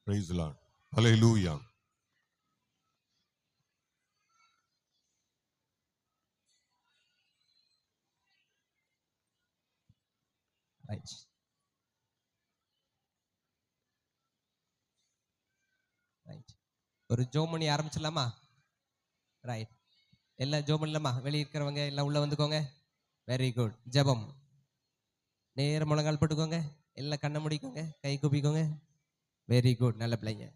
Praise the Lord. Hallelujah. Right. Right. ஒரு ஜோம் பண்ணி ஆரம்பிச்சிடலாமா? ரைட். எல்லாம் ஜோம் பண்ணலாமா? வெளியே இருக்கிறவங்க எல்லாம் உள்ள வந்துக்கோங்க. Very good. ஜெபம். நேர முழங்கால் போட்டுக்கோங்க. எல்லாம் கண்ணை முடிக்கோங்க. கை கூப்பிக்கோங்க. Very good. நல்ல பிள்ளைங்க.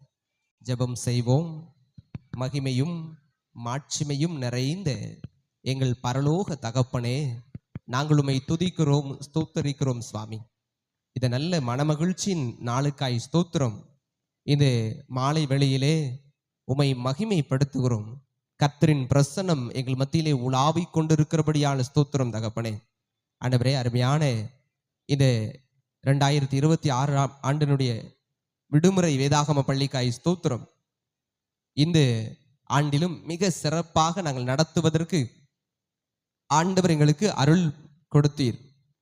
ஜெபம் செய்வோம். மகிமையும் மாட்சிமையும் நிறைந்த எங்கள் பரலோக தகப்பனே, நாங்கள் உம்மை துதிக்கிறோம், ஸ்தோத்தரிக்கிறோம் சுவாமி. இந்த நல்ல மனமகிழ்ச்சியின் நாளுக்காய் ஸ்தோத்திரம். இந்த மாலை வேளையிலே உம்மை மகிமைப்படுத்துகிறோம். கர்த்தரின் பிரசன்னம் எங்கள் மத்தியிலே உலாவிக் கொண்டிருக்கிறபடியான ஸ்தோத்திரம் தகப்பனே. ஆண்டவரே, அருமையான இந்த 2026 ஆண்டினுடைய விடுமுறை வேதாகம பள்ளிக்காய் ஸ்தோத்திரம். இந்த ஆண்டிலும் மிக சிறப்பாக நாங்கள் நடத்துவதற்கு ஆண்டவர் எங்களுக்கு அருள் கொடுத்தீர்,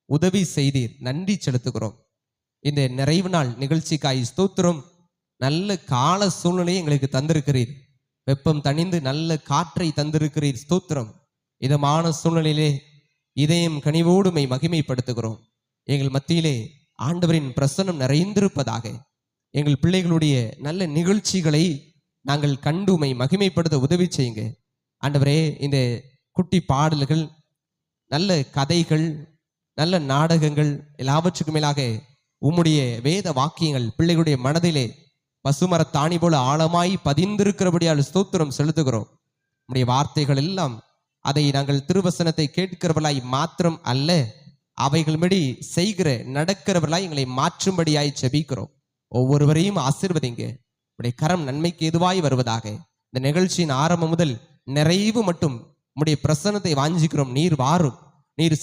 உதவி செய்தீர். நன்றி செலுத்துகிறோம். இந்த நிறைவு நாள் நிகழ்ச்சிக்காய் ஸ்தோத்திரம். நல்ல கால சூழ்நிலையை எங்களுக்கு தந்திருக்கிறீர். வெப்பம் தணிந்து நல்ல காற்றை தந்திருக்கிறீர். ஸ்தோத்திரம். இதமான சூழ்நிலையிலே இதயம் கனிவோடுமை மகிமைப்படுத்துகிறோம். எங்கள் மத்தியிலே ஆண்டவரின் பிரசன்னம் நிறைந்திருப்பதாக. எங்கள் பிள்ளைகளுடைய நல்ல நிகழ்ச்சிகளை நாங்கள் கண்டுமை மகிமைப்படுத்த உதவி செய்யுங்க ஆண்டவரே. இந்த குட்டி பாடல்கள், நல்ல கதைகள், நல்ல நாடகங்கள் எல்லாவற்றுக்கும் மேலாக உம்முடைய வேத வாக்கியங்கள் பிள்ளைகளுடைய மனதிலே பசுமரத்தாணி போல ஆழமாய் பதிந்திருக்கிறபடியால் ஸ்தோத்திரம் செலுத்துகிறோம். உம்முடைய வார்த்தைகள் எல்லாம் அதை நாங்கள் திருவசனத்தை கேட்கிறவர்களாய் மாத்திரம் அல்ல, அவைகள்படி செய்கிற நடக்கிறவர்களாய் எங்களை மாற்றும்படியாய் செபிக்கிறோம். ஒவ்வொருவரையும் ஆசீர்வதிங்க. உடைய கரம் நன்மைக்கு எதுவாய் வருவதாக. இந்த நிகழ்ச்சியின் ஆரம்பம் முதல் நிறைவு மட்டும் உம்முடைய பிரசன்னத்தை வாஞ்சிக்கிறோம். நீர் வாரும். நீர்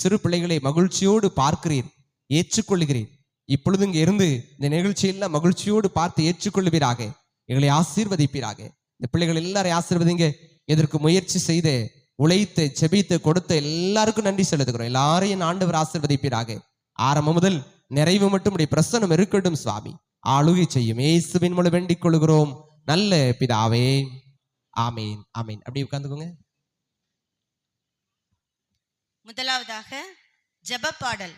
சிறு பிள்ளைகளை மகிழ்ச்சியோடு பார்க்கிறீர், ஏற்றுக்கொள்கிறீர். இப்பொழுது இங்கே இருந்து இந்த நிகழ்ச்சியெல்லாம் மகிழ்ச்சியோடு பார்த்து ஏற்றுக்கொள்வீராக. எங்களை ஆசீர்வதிப்பீராக. இந்த பிள்ளைகள் எல்லாரையும் ஆசீர்வதிங்க. இதற்கு முயற்சி செய்து உழைத்து செபித்து கொடுத்த எல்லாருக்கும் நன்றி செலுத்துகிறோம். எல்லாரையும் ஆண்டவர் ஆசீர்வதிப்பீராக. ஆரம்பம் முதல் நிறைவு மட்டும் உடைய பிரசன்னம் இருக்கட்டும் சுவாமி. ஆளுகை செய்யும் இயேசுவின் மூலம் வேண்டிக் கொள்கிறோம் நல்ல பிதாவே. ஆமீன், ஆமீன். அப்படி உட்கார்ந்துக்கோங்க. முதலாவதாக ஜெப பாடல்.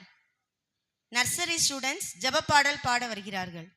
நர்சரி ஸ்டூடெண்ட்ஸ் ஜெப பாடல் பாட வருகிறார்கள்.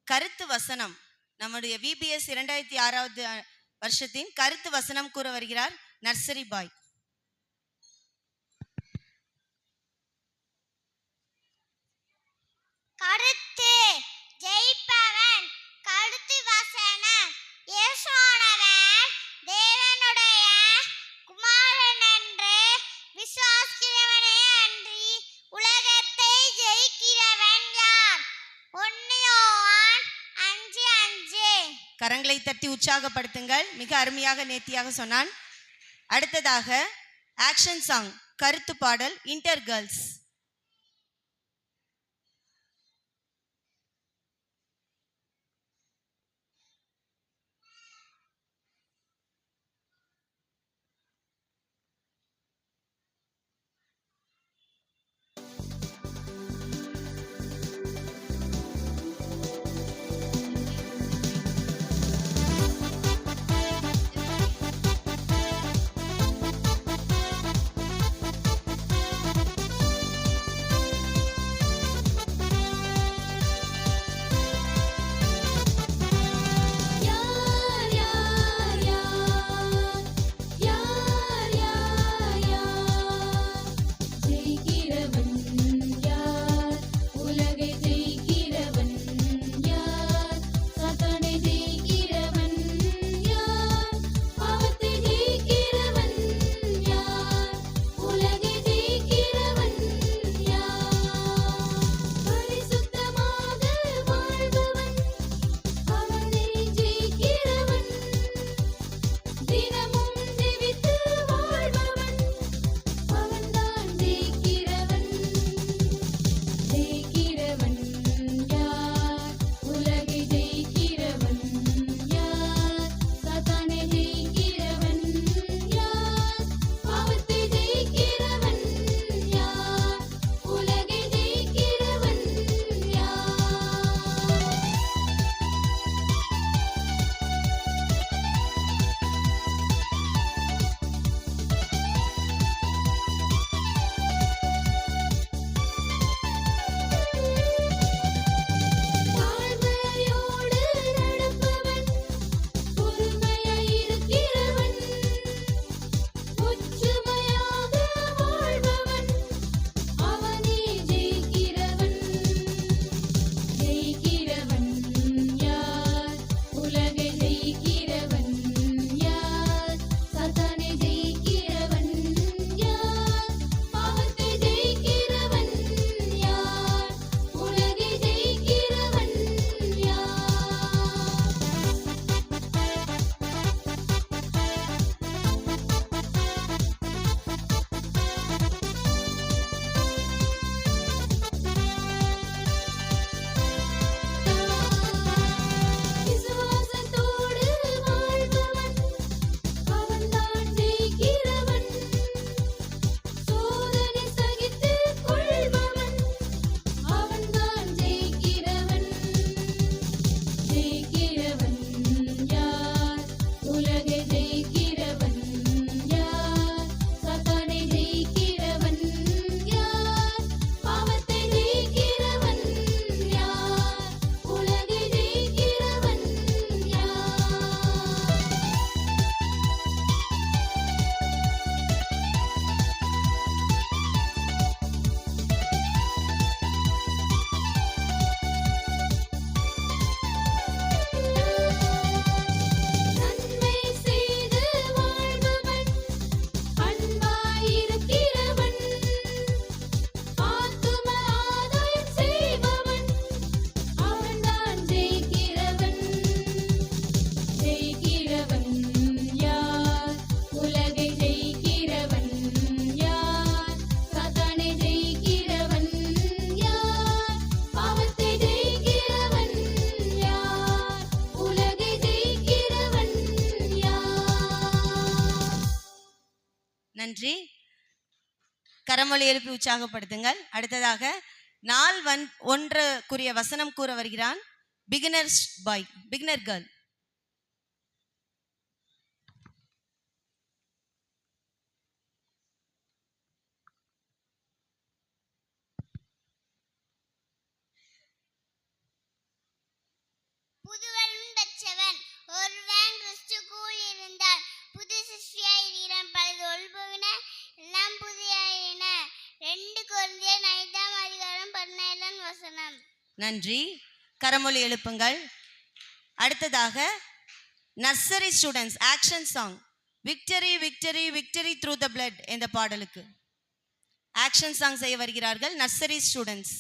கருத்து வசனம். நம்முடைய VBS 2006வது வருஷத்தின் கருத்து வசனம் கூற வருகிறார் நர்சரி பாய். கருத்து ஜெயிப்பவன். கருத்து வசனம். இயேசுவானவர் தேவனுடைய குமாரன் என்று விசுவாசிக்கிறவனே அன்றி உலகத்தை ஜெயிக்கிறவன் யார்? 1 யோவான் 5:5. கரங்களை தட்டி உற்சாகப்படுத்துங்கள். மிக அருமையாக நேர்த்தியாக சொன்னான். அடுத்ததாக ஆக்ஷன் சாங் கருத்து பாடல் இன்டர் கேர்ள்ஸ். நன்றி. கரமொழி எழுப்பி உற்சாகப்படுத்துங்கள். அடுத்ததாக நாள் ஒன்றுக்குரிய வசனம் கூற வருகிறான் பிகினர் கேர்ள். புதுவரும் பெற்றவன் ஒருவன் கிறிஸ்துக்குள் இருந்தான். புது சிருஷ்டியாய் இருக்கிறான். பலது ஒழிபுவின எல்லாம் புதியாயின. 2 கொரிந்தியர் 5ஆம் அதிகாரம் 17ஆம் வசனம். நன்றி. கரமொழி எழுப்புங்கள். அடுத்ததாக nursery students action song victory victory victory through the blood என்ற பாடலுக்கு ஆக்ஷன் சாங் செய்ய வருகிறார்கள் nursery students.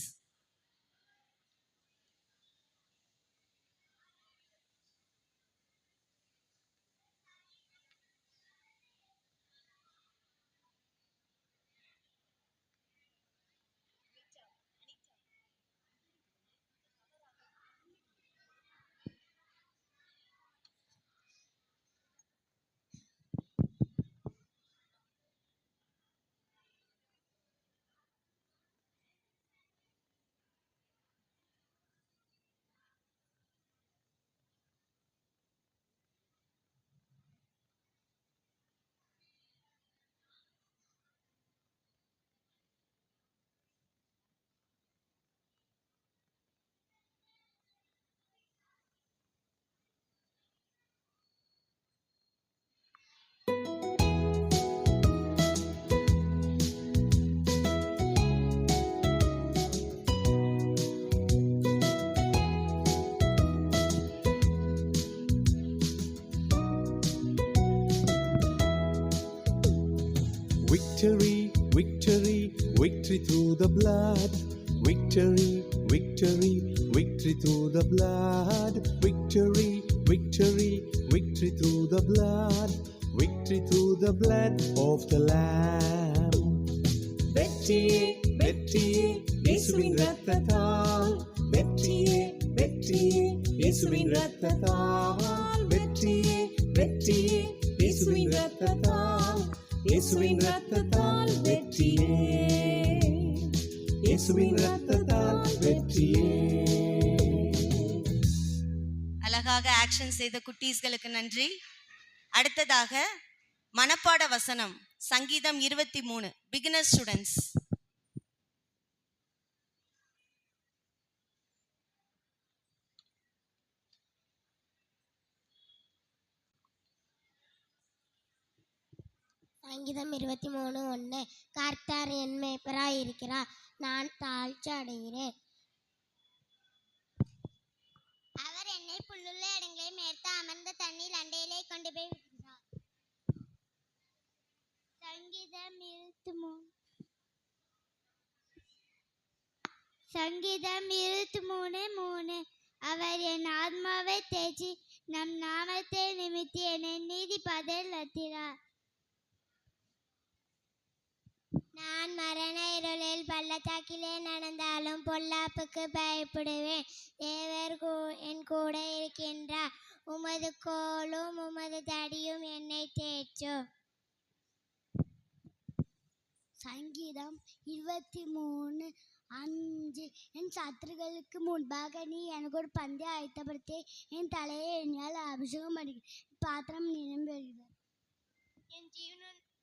Victory, victory, victory through the blood. Victory, victory, victory through the blood. Victory, victory, victory through the blood. Victory through the blood of the Lamb. வெற்றியே வெற்றியே இயேசுவின் இரத்தத்தால். வெற்றியே வெற்றியே இயேசுவின் இரத்தத்தால். வெற்றியே வெற்றியே இயேசுவின் இரத்தத்தால். இயேசுவின் இரத்தத்தால் வெற்றியே. இயேசுவின் இரத்தத்தால் வெற்றியே. அழகாக ஆக்ஷன் செய்த குட்டீஸ்களுக்கு நன்றி. அடுத்ததாக மனப்பாட வசனம் சங்கீதம் 23 பிகினர் ஸ்டூடெண்ட்ஸ். சங்கீதம் 23:1. கர்த்தர் என் மேய்ப்பராய் இருக்கிறார், நான் தாழ்ச்சி அடைகிறேன். அவர் என்னை புல்லுள்ள இடங்களை மேய்த்து அமர்ந்த தண்ணீர் அண்டையிலே கொண்டு போய் விடுகிறார். சங்கீதம் 23:3. அவர் என் ஆத்மாவை தேற்றி நம் நாமத்தை நிமித்தி என்னை நீதி பாதையில் நடத்தினார். நான் மரண இருளில் பள்ளத்தாக்கிலே நடந்தாலும் பொல்லாப்புக்கு பயப்படுவேன். தேவர் என் கூட இருக்கின்றார். உமது கோலும் உமது தடியும் என்னை தேற்றும். சங்கீதம் 23:5. என் சத்துருக்களுக்கு முன்பாக நீ எனக்கு ஒரு பந்தை ஆயத்தப்படுத்தி என் தலையை என்னால் அபிஷேகம் பண்ணி பாத்திரம் நிரம்புகிறது.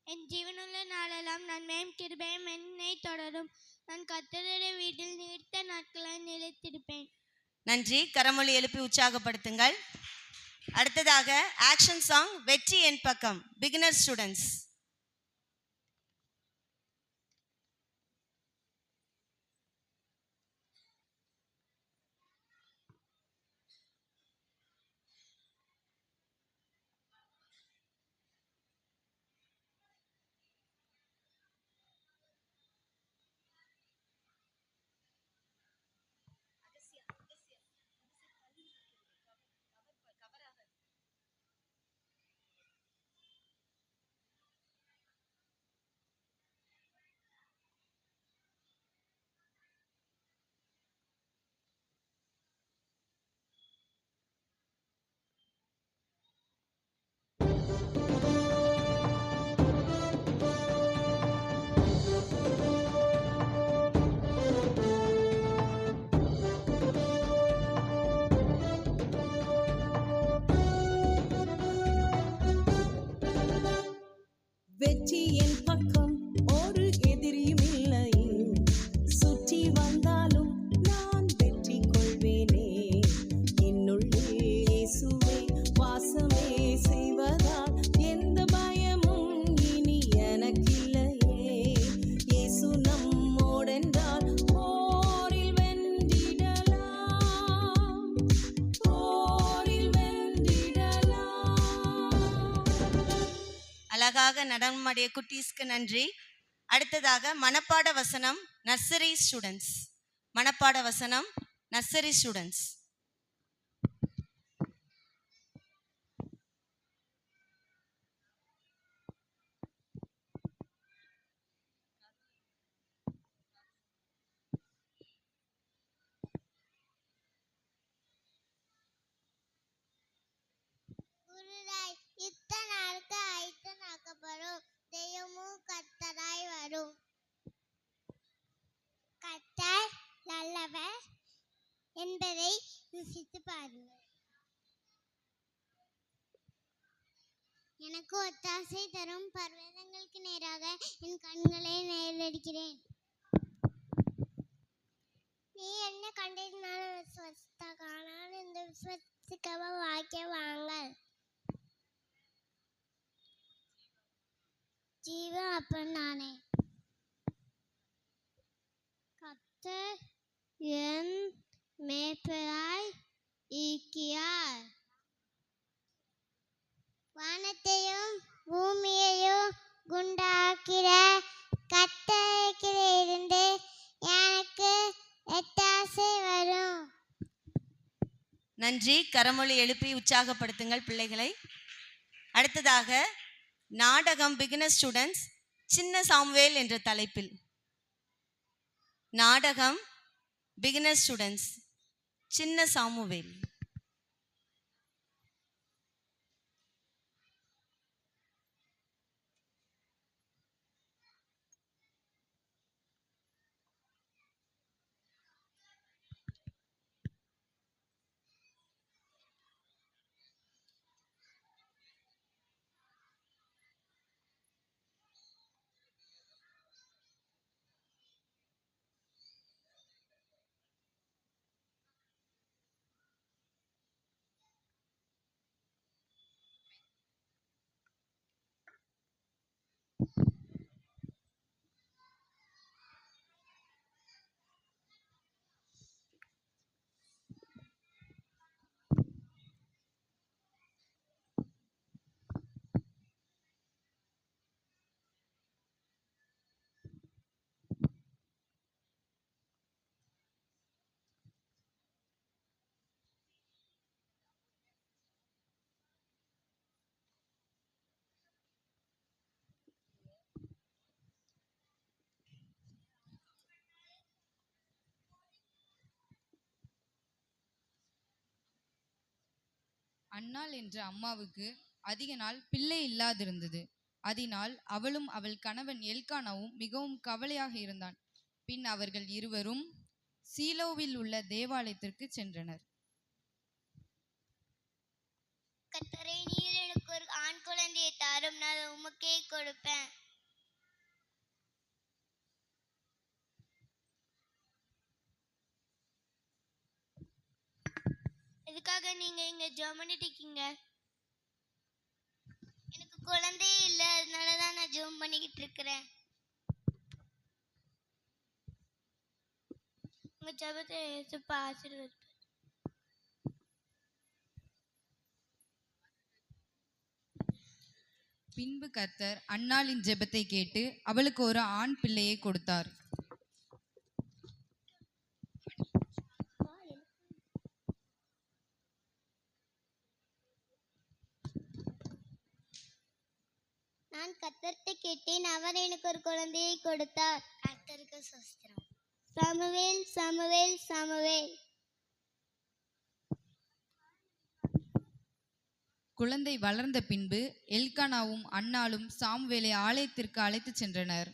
என் ஜீவனுள்ள நாளெல்லாம் நன்மையும் கிருபையும் என்னை தொடரும். நான் கர்த்தருடைய வீட்டில் நீடித்த நாட்களை நிலைத்திருப்பேன். நன்றி. கரமொழி எழுப்பி உற்சாகப்படுத்துங்கள். அடுத்ததாக ஆக்ஷன் சாங் வெற்றி என் பக்கம் பிகினர் ஸ்டூடெண்ட்ஸ். வெற்றி என் பக்கம், ஒரு எதிரியும் இல்லையே. சுற்றி வந்தாலும் நான் வெற்றி கொள்வேனே. என்னுள்ளே இயேசுவே வாசமே செய்வதால் எந்த பயமும் இனி எனக்கில்லையே. இயேசு நம்மோடென்றால் போரில் வென்றிடலாம், போரில் வென்றிடலாம். அழகாக நடனமாடிய குட்டீஸ்க்கு நன்றி. அடுத்ததாக மனப்பாட வசனம் நர்சரி ஸ்டூடெண்ட்ஸ். மனப்பாட வசனம் நர்சரி ஸ்டூடெண்ட்ஸ். குருராய் இத்தனாருக்கு ஐத்தனாக்கப்படும் தெய்வமும் கர்த்தராய் வரும். கர்த்தர் நல்லவர் என்பதை ருசித்து பாருங்கள். எனக்கு ஒத்தாசை தரும் பர்வதங்களுக்கு நேராக என் கண்களை நேரடிக்கிறேன். நீ என்ன கண்டதினால விசுவாசித்தால் இந்த விசுவாசிக்கவ வாக்கியவாங்கள் ஜீவ அப்பன் நானே. கர்த்தர் என் மேய்ப்பராய் இருக்கிறார். வானத்தையும் பூமியையும் குண்டாக்கிற கர்த்தரிடமிருந்து எனக்கு ஒத்தாசை வரும். நன்றி. கரமொழி எழுப்பி உற்சாகப்படுத்துங்கள் பிள்ளைகளை. அடுத்ததாக நாடகம் பிகினர் ஸ்டூடெண்ட்ஸ் சின்ன சாமுவேல் என்ற தலைப்பில். நாடகம் பிகினர் ஸ்டூடெண்ட்ஸ் சின்ன சாமுவேல். அன்னாள் என்ற அம்மாவுக்கு அதிக நாள் பிள்ளை இல்லாதிருந்தது. அதனால் அவளும் அவள் கணவன் எல்கானாவும் மிகவும் கவலையாக இருந்தான். பின் அவர்கள் இருவரும் சீலோவில் உள்ள தேவாலயத்திற்கு சென்றனர். கர்த்தரே, நீர் எனக்கு ஒரு ஆண் குழந்தையை தாரும், நான் உமக்கே கொடுப்பேன். எதுக்காக நீங்க இங்க ஜெபம் பண்ணிட்டு இருக்கீங்க? எனக்கு குழந்தையே இல்லை, அதனாலதான் நான் ஜெபம் பண்ணிக்கிட்டு இருக்கிறேன். உங்க ஜெபத்தை ஏசப்பா ஆசீர்வதிப்பார். பின்பு கர்த்தர் அன்னாளின் ஜெபத்தை கேட்டு அவளுக்கு ஒரு ஆண் பிள்ளையை கொடுத்தார். நான் கர்த்தர்ட்ட கேட்டேன், அவர் எனக்கு ஒரு குழந்தையை கொடுத்தார். கர்த்தருக்கு ஸ்தோத்திரம். Samuel Samuel Samuel. குழந்தை வளர்ந்த பின்பு எல்கானாவும் அன்னாளும் சாமுவேலை ஆலயத்திற்கு அழைத்து சென்றனர்.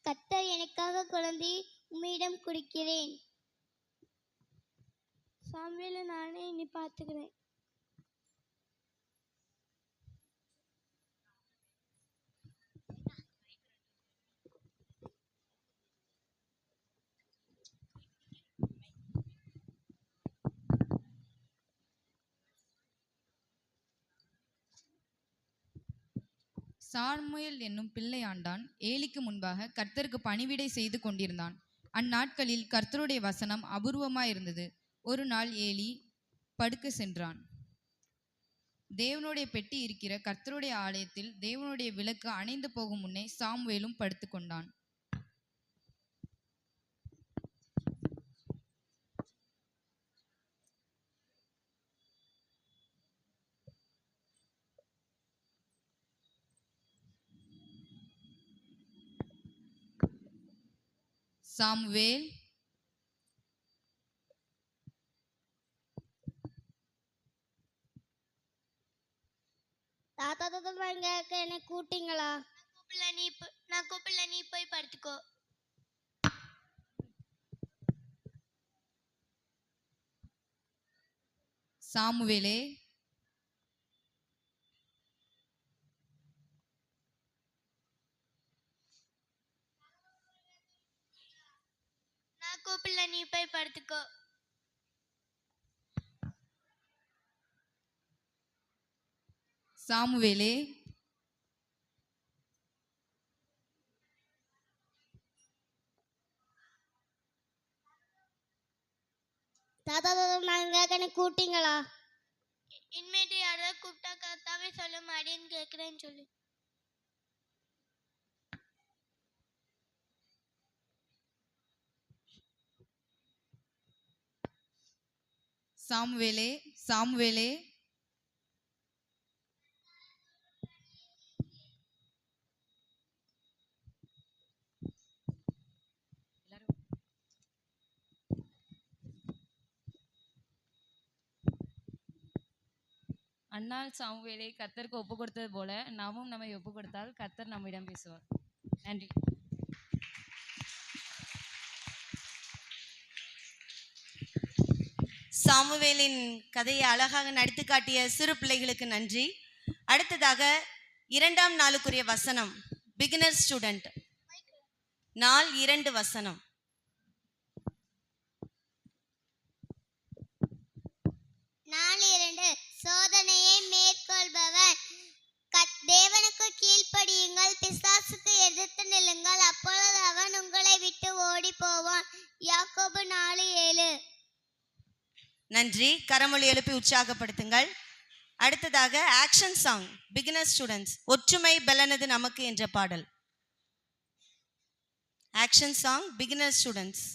கர்த்தர் எனக்காக குழந்தை உம்மிடம் கொடுக்கிறேன். சாமுவேலை நானே இனி பார்த்துக்கிறேன். சாமுவேல் என்னும் பிள்ளையாண்டான் ஏலிக்கு முன்பாக கர்த்தருக்கு பணிவிடை செய்து கொண்டிருந்தான். அந்நாட்களில் கர்த்தருடைய வசனம் அபூர்வமாயிருந்தது. ஒரு நாள் ஏலி படுக்க சென்றான். தேவனுடைய பெட்டி இருக்கிற கர்த்தருடைய ஆலயத்தில் தேவனுடைய விளக்கு அணைந்து போகும் முன்னே சாமுவேலும் படுத்து கொண்டான். சாமுவேல், தாத்தா என்னை கூட்டிங்களா? நான் கூப்பிடல, நீ போய் படுத்துக்கோ. சாமுவேலே, நான் கூப்பிடல, நீ போய் படுத்துக்கோ. சாமுவேலே, தாத்தா என்னை கூட்டிங்களா? இனிமேட்டு யாராவது கூப்பிட்டா கர்த்தாவே சொல்ல மாட்டேன்னு கேட்குறேன்னு சொல்லு. சாமுவேலே, சாமுவேலே, அன்னாள் சாமுவேலை கர்த்தருக்கு ஒப்பு கொடுத்தது போல நாமும் நம்மை ஒப்பு கொடுத்தால் கர்த்தர் நம்மிடம் பேசுவார். நன்றி. சாமுவேலின் கதையை அழகாக நடித்து காட்டிய சிறு பிள்ளைகளுக்கு நன்றி. அடுத்ததாக 2ஆம் நாளுக்குரிய வசனம், பிகினர் ஸ்டூடெண்ட். நாள் 2 வசனம். நாள் 2. சோதனையை மேற்கொள்பவன். தேவனுக்கு கீழ்ப்படியுங்கள், பிசாசுக்கு எதிர்த்து நில்லுங்கள், அப்பொழுது அவன் உங்களை விட்டு ஓடி போவான். யாக்கோபு 4:7. நன்றி. கரமொழி எழுப்பி உற்சாகப்படுத்துங்கள். அடுத்ததாக ஆக்ஷன் சாங், பிகினர் ஸ்டூடெண்ட்ஸ். ஒற்றுமை பலனது நமக்கு என்ற பாடல். Action song, beginner students.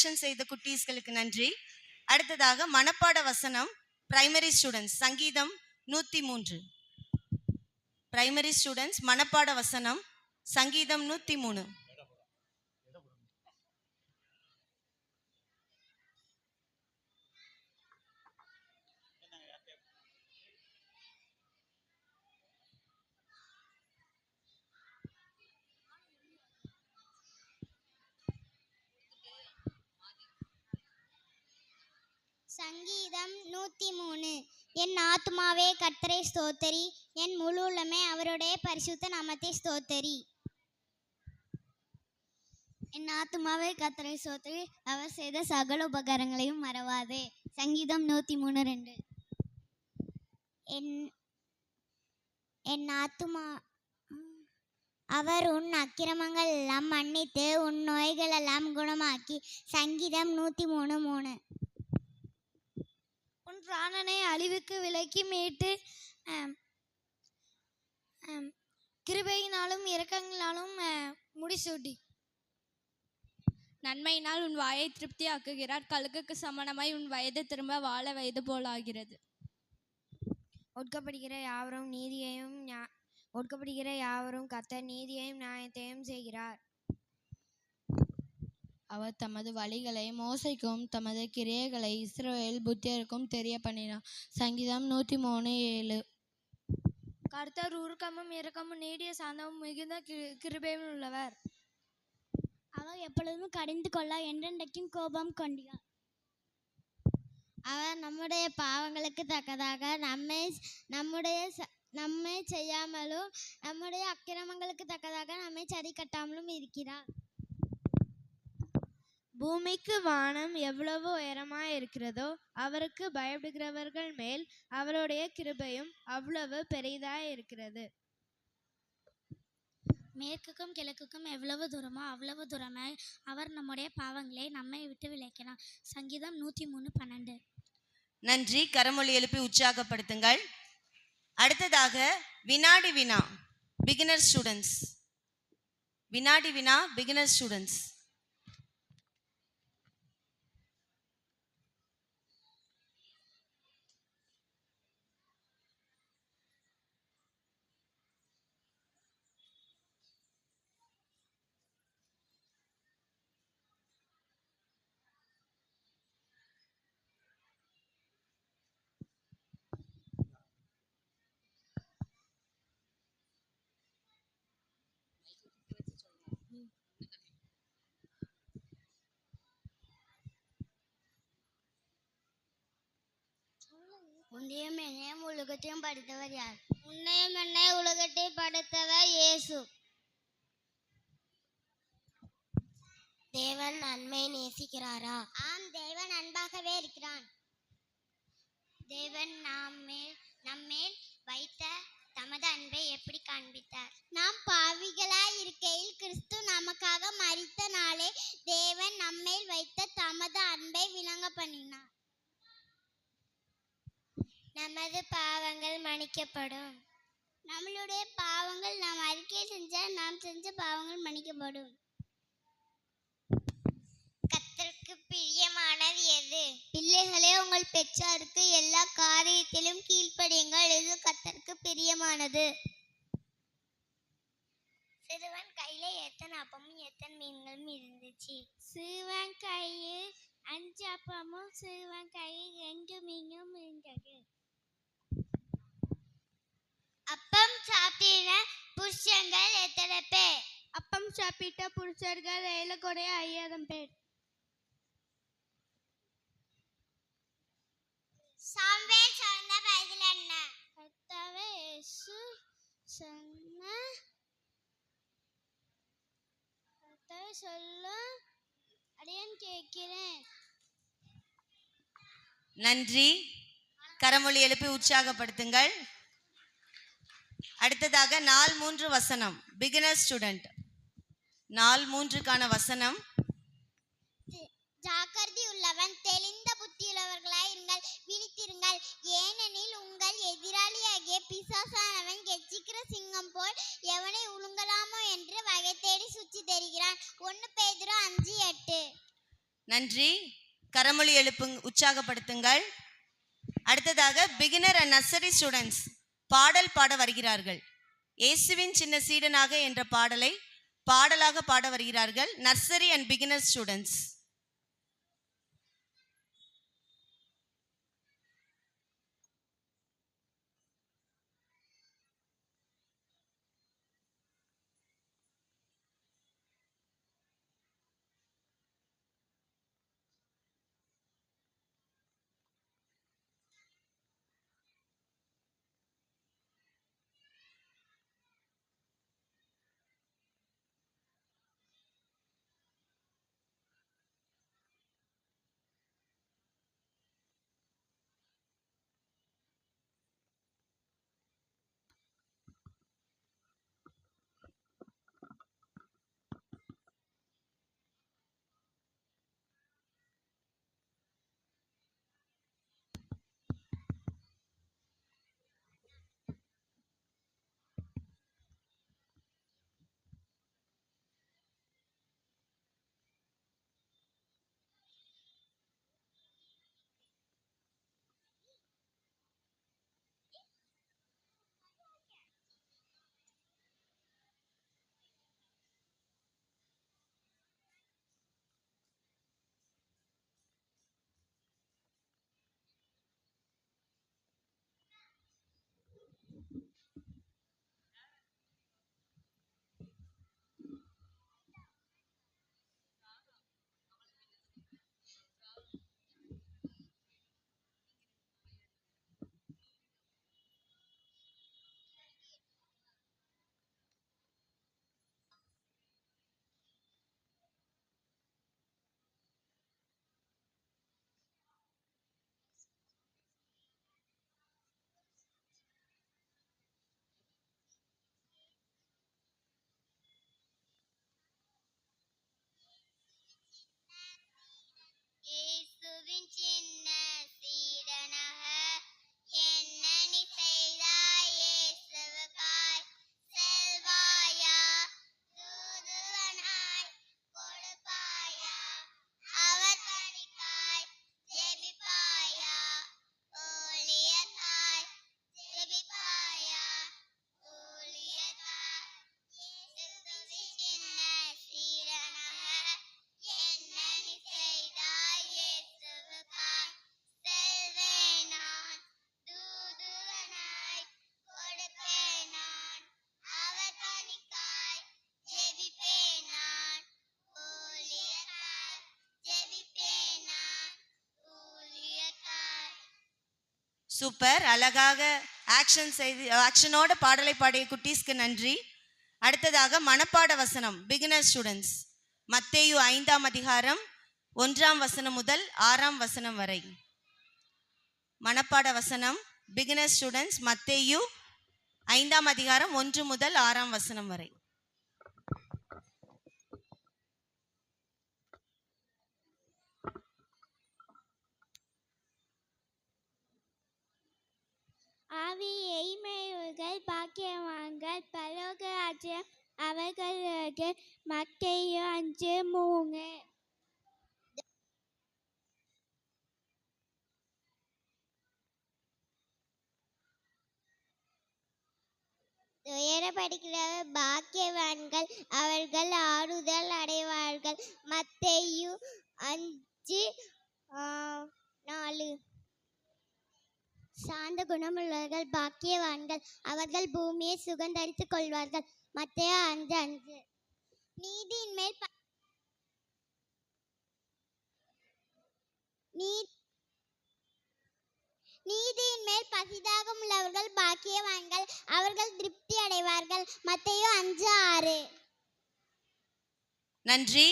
Action செய்த குட்டீஸ்களுக்கு நன்றி. அடுத்ததாக மனப்பாட வசனம் பிரைமரி ஸ்டூடெண்ட்ஸ் சங்கீதம் 103. பிரைமரி ஸ்டூடெண்ட்ஸ் மனப்பாட வசனம் சங்கீதம் 103. சங்கீதம் 103. என் ஆத்துமாவே கர்த்தரை ஸ்தோத்தரி, என் முழு உள்ளமே அவருடைய பரிசுத்த நாமத்தை ஸ்தோத்தரி. என் ஆத்துமாவே கர்த்தரை ஸ்தோத்தரி, அவர் செய்த சகல உபகாரங்களையும் மறவாதே. சங்கீதம் 103:2. என் ஆத்துமா அவர் உன் அக்கிரமங்கள் எல்லாம் மன்னித்து உன் நோய்கள் எல்லாம் குணமாக்கி. சங்கீதம் 103:3. உன் பிராணனை அழிவுக்கு விலக்கி மீட்டு கிருபையினாலும் இரக்கங்களாலும் முடிசூட்டி. நன்மையினால் உன் வாயை திருப்தியாக்குகிறார், கழுகுக்கு சமணமாய் உன் வயது திரும்ப வாழ வயது போலாகிறது. ஒடுக்கப்படுகிற யாவரும் கர்த்தர் நீதியையும் நியாயத்தையும் செய்கிறார். அவர் தமது வழிகளை மோசைக்கும் தமது கிரியைகளை இஸ்ரவேல் புத்தியருக்கும் தெரிய பண்ணினார். சங்கீதம் 103:7. கர்த்தர் உருக்கமும் இரக்கமும் நீடிய சாந்தமும் மிகுந்த கிருபையும் உள்ளவர். அவர் எப்பொழுதும் கடிந்து கொள்ள என்றென்றைக்கும் கோபம் கொண்டார். அவர் நம்முடைய பாவங்களுக்கு தக்கதாக நம்மை செய்யாமலும் நம்முடைய அக்கிரமங்களுக்கு தக்கதாக நம்மை சரி கட்டாமலும் இருக்கிறார். பூமிக்கு வானம் எவ்வளவு உயரமாய் இருக்கிறதோ அவருக்கு பயப்படுகிறவர்கள் மேல் அவருடைய கிருபையும் அவ்வளவு பெரிதாய் இருக்கிறது. மேற்குக்கும் கிழக்குக்கும் எவ்வளவு தூரமோ அவ்வளவு தூரமாய் அவர் நம்முடைய பாவங்களை நம்மை விட்டு விலக்கினார். சங்கீதம் 103:12. நன்றி. கரமொழி எழுப்பி உற்சாகப்படுத்துங்கள். அடுத்ததாக வினாடி வினா பிகினர் ஸ்டூடெண்ட்ஸ். வினாடி வினா பிகினர் ஸ்டூடெண்ட்ஸ். உன்னையும் என்னையும் உலகத்தையும் படைத்தவர் யார்? உன்னையும் என்னை உலகத்தை படைத்தவர் இயேசு. தேவன் நன்மை நேசிக்கிறாரா? ஆம், தேவன் அன்பாகவே இருக்கிறான். தேவன் நம்மேல் வைத்த தமது அன்பை எப்படி காண்பித்தார்? நாம் பாவிகளாய் இருக்கையில் கிறிஸ்து நமக்காக மரித்த நாளே தேவன் நம்மேல் வைத்த தமது அன்பை விளங்க பண்ணினார். நமது பாவங்கள் மன்னிக்கப்படும். நம்மளுடைய பாவங்கள் நாம் அறிக்கை செஞ்சால் நாம் செஞ்ச பாவங்கள் மன்னிக்கப்படும். கர்த்தருக்கு பிரியமானது எது? பிள்ளைகளே, உங்கள் பெற்றோருக்கு எல்லா காரியத்திலும் கீழ்ப்படியுங்கள், இது கர்த்தருக்கு பிரியமானது. சிறுவன் கையில எத்தனை அப்பமும் எத்தனை மீன்களும் இருந்துச்சு? சிறுவன் கையில் 5 அப்பமும் சிறுவன் கையில் 2 மீனும் இருந்தது. அப்பம் சாப்பிட்ட புருஷர்கள் எத்தனை பேர்? அப்பம் சாப்பிட்ட புருஷர்கள் 7,5000 பேர். சாமுவேல் சொன்ன பதில் என்ன? கர்த்தாவே, இயேசு சொன்ன கர்த்தாவே சொல்ல அடியேன் கேட்கிறேன். நன்றி. கரமொழி எழுப்பி உற்சாகப்படுத்துங்கள். அடுத்ததாக நாள் 3 வசனம் பிகினர் ஸ்டூடெண்ட். நாள் 3க்கான வசனம். ஜாக்கிரதை உள்ளவன் தெளிந்த புத்தியுள்ளவர்களாய் இருங்கள், விழித்திருங்கள். ஏனெனில் உங்கள் எதிராளியாகிய பிசாசானவன் கெச்சிக்கிற சிங்கம் போல் எவனை உழுங்கலாமோ என்று வகை தேடி சுற்றி தெரிகிறான். 1 பேதுரு 5:8. நன்றி. கரமொழி உற்சாகப்படுத்துங்கள். அடுத்ததாக பிகினர் அண்ட் நர்சரி ஸ்டூடெண்ட்ஸ் பாடல் பாட வருகிறார்கள். இயேசுவின் சின்ன சீடனாக என்ற பாடலை பாடலாக பாட வருகிறார்கள் நர்சரி அண்ட் பிகினர் ஸ்டூடெண்ட்ஸ். இயேசுவின் சின்ன சீடனாக என்ன நீ செய்தாய் இயேசுவுக்காய் செல்வாயா தூதுவனாய் கொடுப்பாயா அவர் பணிக்காய் ஜெபிப்பாயா ஊழியத்தாய் ஜெபிப்பாயா ஊழியத்தாய் இயேசுவின் சின்ன சீடனாக என்ன நீ செய்தாய் இயேசுவுக்காய் செல்வேன் நான் தூதுவனாய் கொடுப்பேன் நான் அவர் பணிக்காய் ஜெபிப்பேன் நான் ஊழியத்தாய் ஜெபிப்பேன் நான் ஊழியத்தாய். சூப்பர். அழகாக ஆக்ஷனோட பாடலை பாடிய குட்டீஸ்க்கு நன்றி. அடுத்ததாக மனப்பாட வசனம் பிகினர் ஸ்டூடெண்ட்ஸ் மத்தேயு 5ஆம் அதிகாரம் 1ஆம் வசனம் முதல் 6ஆம் வசனம் வரை. மனப்பாட வசனம் பிகினர் ஸ்டூடெண்ட்ஸ் மத்தேயு 5ஆம் அதிகாரம் 1 முதல் 6ஆம் வசனம் வரை. ஆவியை மேய்வர்கள் பாக்கியவான்கள் பரலோக ராஜ்யம் அவர்களுக்கு. மத்தேயு 5:3. துயரப்படுகிறவர் பாக்கியவான்கள் அவர்கள் ஆறுதல் அடைவார்கள். மத்தேயு 5:4. சாந்த குணமுள்ளவர்கள் பாக்கியவான்கள் அவர்கள் பூமியை சுகந்தரித்துக் கொள்வார்கள். மத்தேயு 5:5. நீதியின் மேல் நீதியின் மேல் பசிதாகம் உள்ளவர்கள் பாக்கியவான்கள் அவர்கள் திருப்தி அடைவார்கள். மத்தேயு 5:6. நன்றி.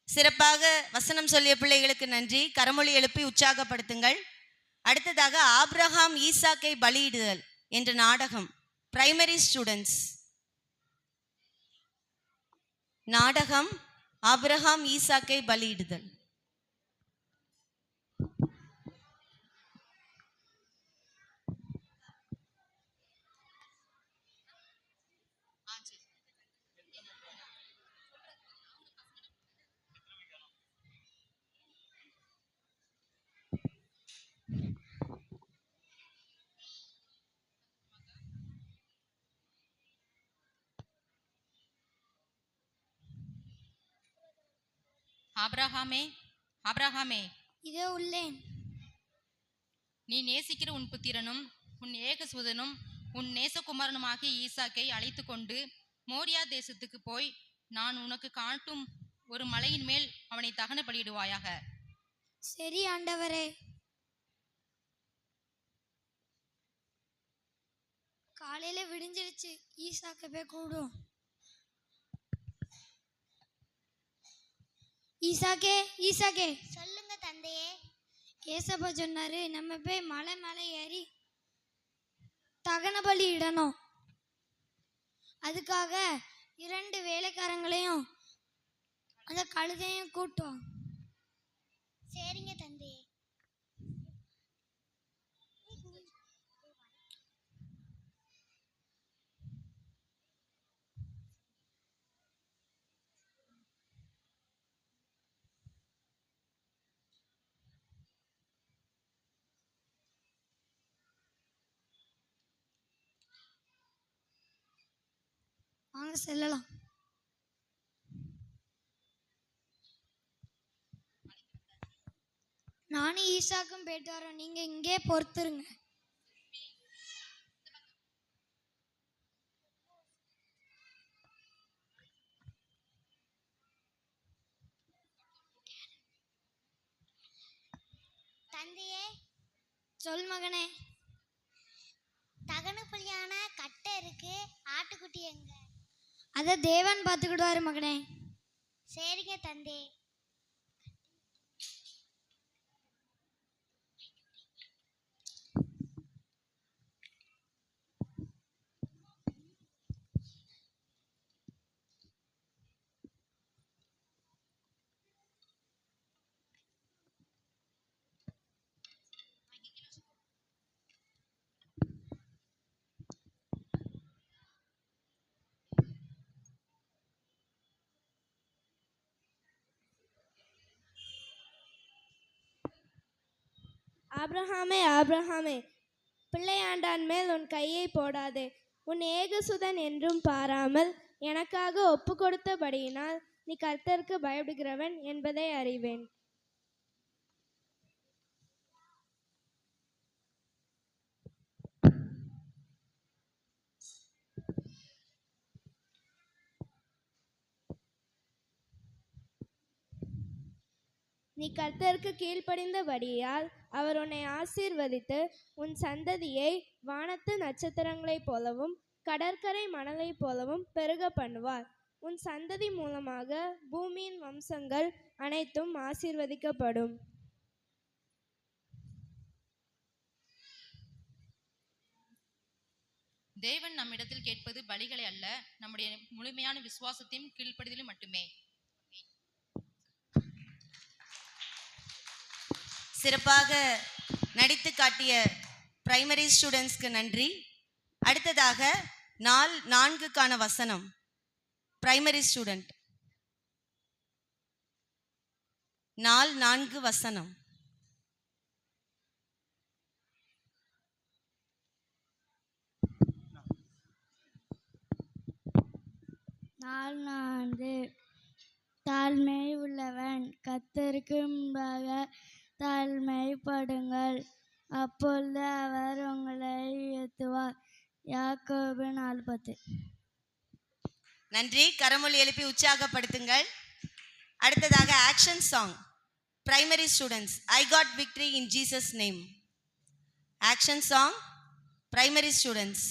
சிறப்பாக வசனம் சொல்லிய பிள்ளைகளுக்கு நன்றி. கரமொழி எழுப்பி உற்சாகப்படுத்துங்கள். அடுத்ததாக ஆபிரகாம் ஈசாக்கை பலியிடுதல் என்ற நாடகம் பிரைமரி ஸ்டூடெண்ட்ஸ். நாடகம் ஆபிரகாம் ஈசாக்கை பலியிடுதல். ஆபிரகாமே, ஆபிரகாமே, இதோ உள்ளேன். நீ நேசிக்கிற உன் புத்திரனும் உன் ஏகசுதனும் உன் நேசகுமாரனுமாகிய ஈசாக்கை அழைத்து கொண்டு மோரியா தேசத்துக்கு போய் நான் உனக்கு காட்டும் ஒரு மலையின் மேல் அவனை தகன பலியிடுவாயாக. சரி ஆண்டவரே. காலையில விடிஞ்சிருச்சு, ஈசாக்க போய் கூடும். ஈசாக்கே, ஈசாக்கே. சொல்லுங்க தந்தையே. ஏசப்பா சொன்னாரு நம்ம போய் மலை மேலே ஏறி தகன பலி இடணும். அதுக்காக 2 வேலைக்காரங்களையும் அந்த கழுதையும் கூட்டுவோம். சரிங்க தந்தையே. வாங்க செல்லலாம். நானும் ஈசாக்கும் போயிட்டு வரோம், நீங்க இங்கே பொறுத்துருங்க. தந்தையே. சொல் மகனே. தகன பலியான கட்டை இருக்கு, ஆட்டுக்குட்டி எங்க? அத தேவன் பார்த்துக்கிடுவாரு மகனே. சரிங்க தந்தை. ஆபிரகாமே, ஆபிரகாமே, பிள்ளையாண்டான் மேல் உன் கையை போடாதே. உன் ஏகசுதன் என்றும் பாராமல் எனக்காக ஒப்பு கொடுத்தபடியினால் நீ கர்த்தருக்கு பயப்படுகிறவன் என்பதை அறிவேன். நீ கர்த்தருக்கு கீழ்ப்படிந்தபடியால் அவர் உன்னை ஆசீர்வதித்து உன் சந்ததியை வானத்து நட்சத்திரங்களைப் போலவும் கடற்கரை மணலைப் போலவும் பெருக பண்ணுவார். உன் சந்ததி மூலமாக பூமியின் வம்சங்கள் அனைத்தும் ஆசீர்வதிக்கப்படும். தேவன் நம்மிடத்தில் கேட்பது பலிகளை அல்ல, நம்முடைய முழுமையான விசுவாசத்தையும் கீழ்ப்படிதலும் மட்டுமே. சிறப்பாக நடித்து காட்டிய பிரைமரி ஸ்டூடெண்ட்ஸ்க்கு நன்றி. அடுத்ததாக 4க்கான வசனம். பிரைமரி ஸ்டூடெண்ட் 4 வசனம். தாழ்மை உள்ளவன் கர்த்தருக்கு முன்பாக தாழ்மைப்படுங்கள், அப்பொழுது அவர் உங்களை உயர்த்துவார். யாக்கோபு 4:10. நன்றி. கரமொழி எழுப்பி உற்சாகப்படுத்துங்கள். அடுத்ததாக action song. Primary students, I got victory in Jesus name. Action song, primary students.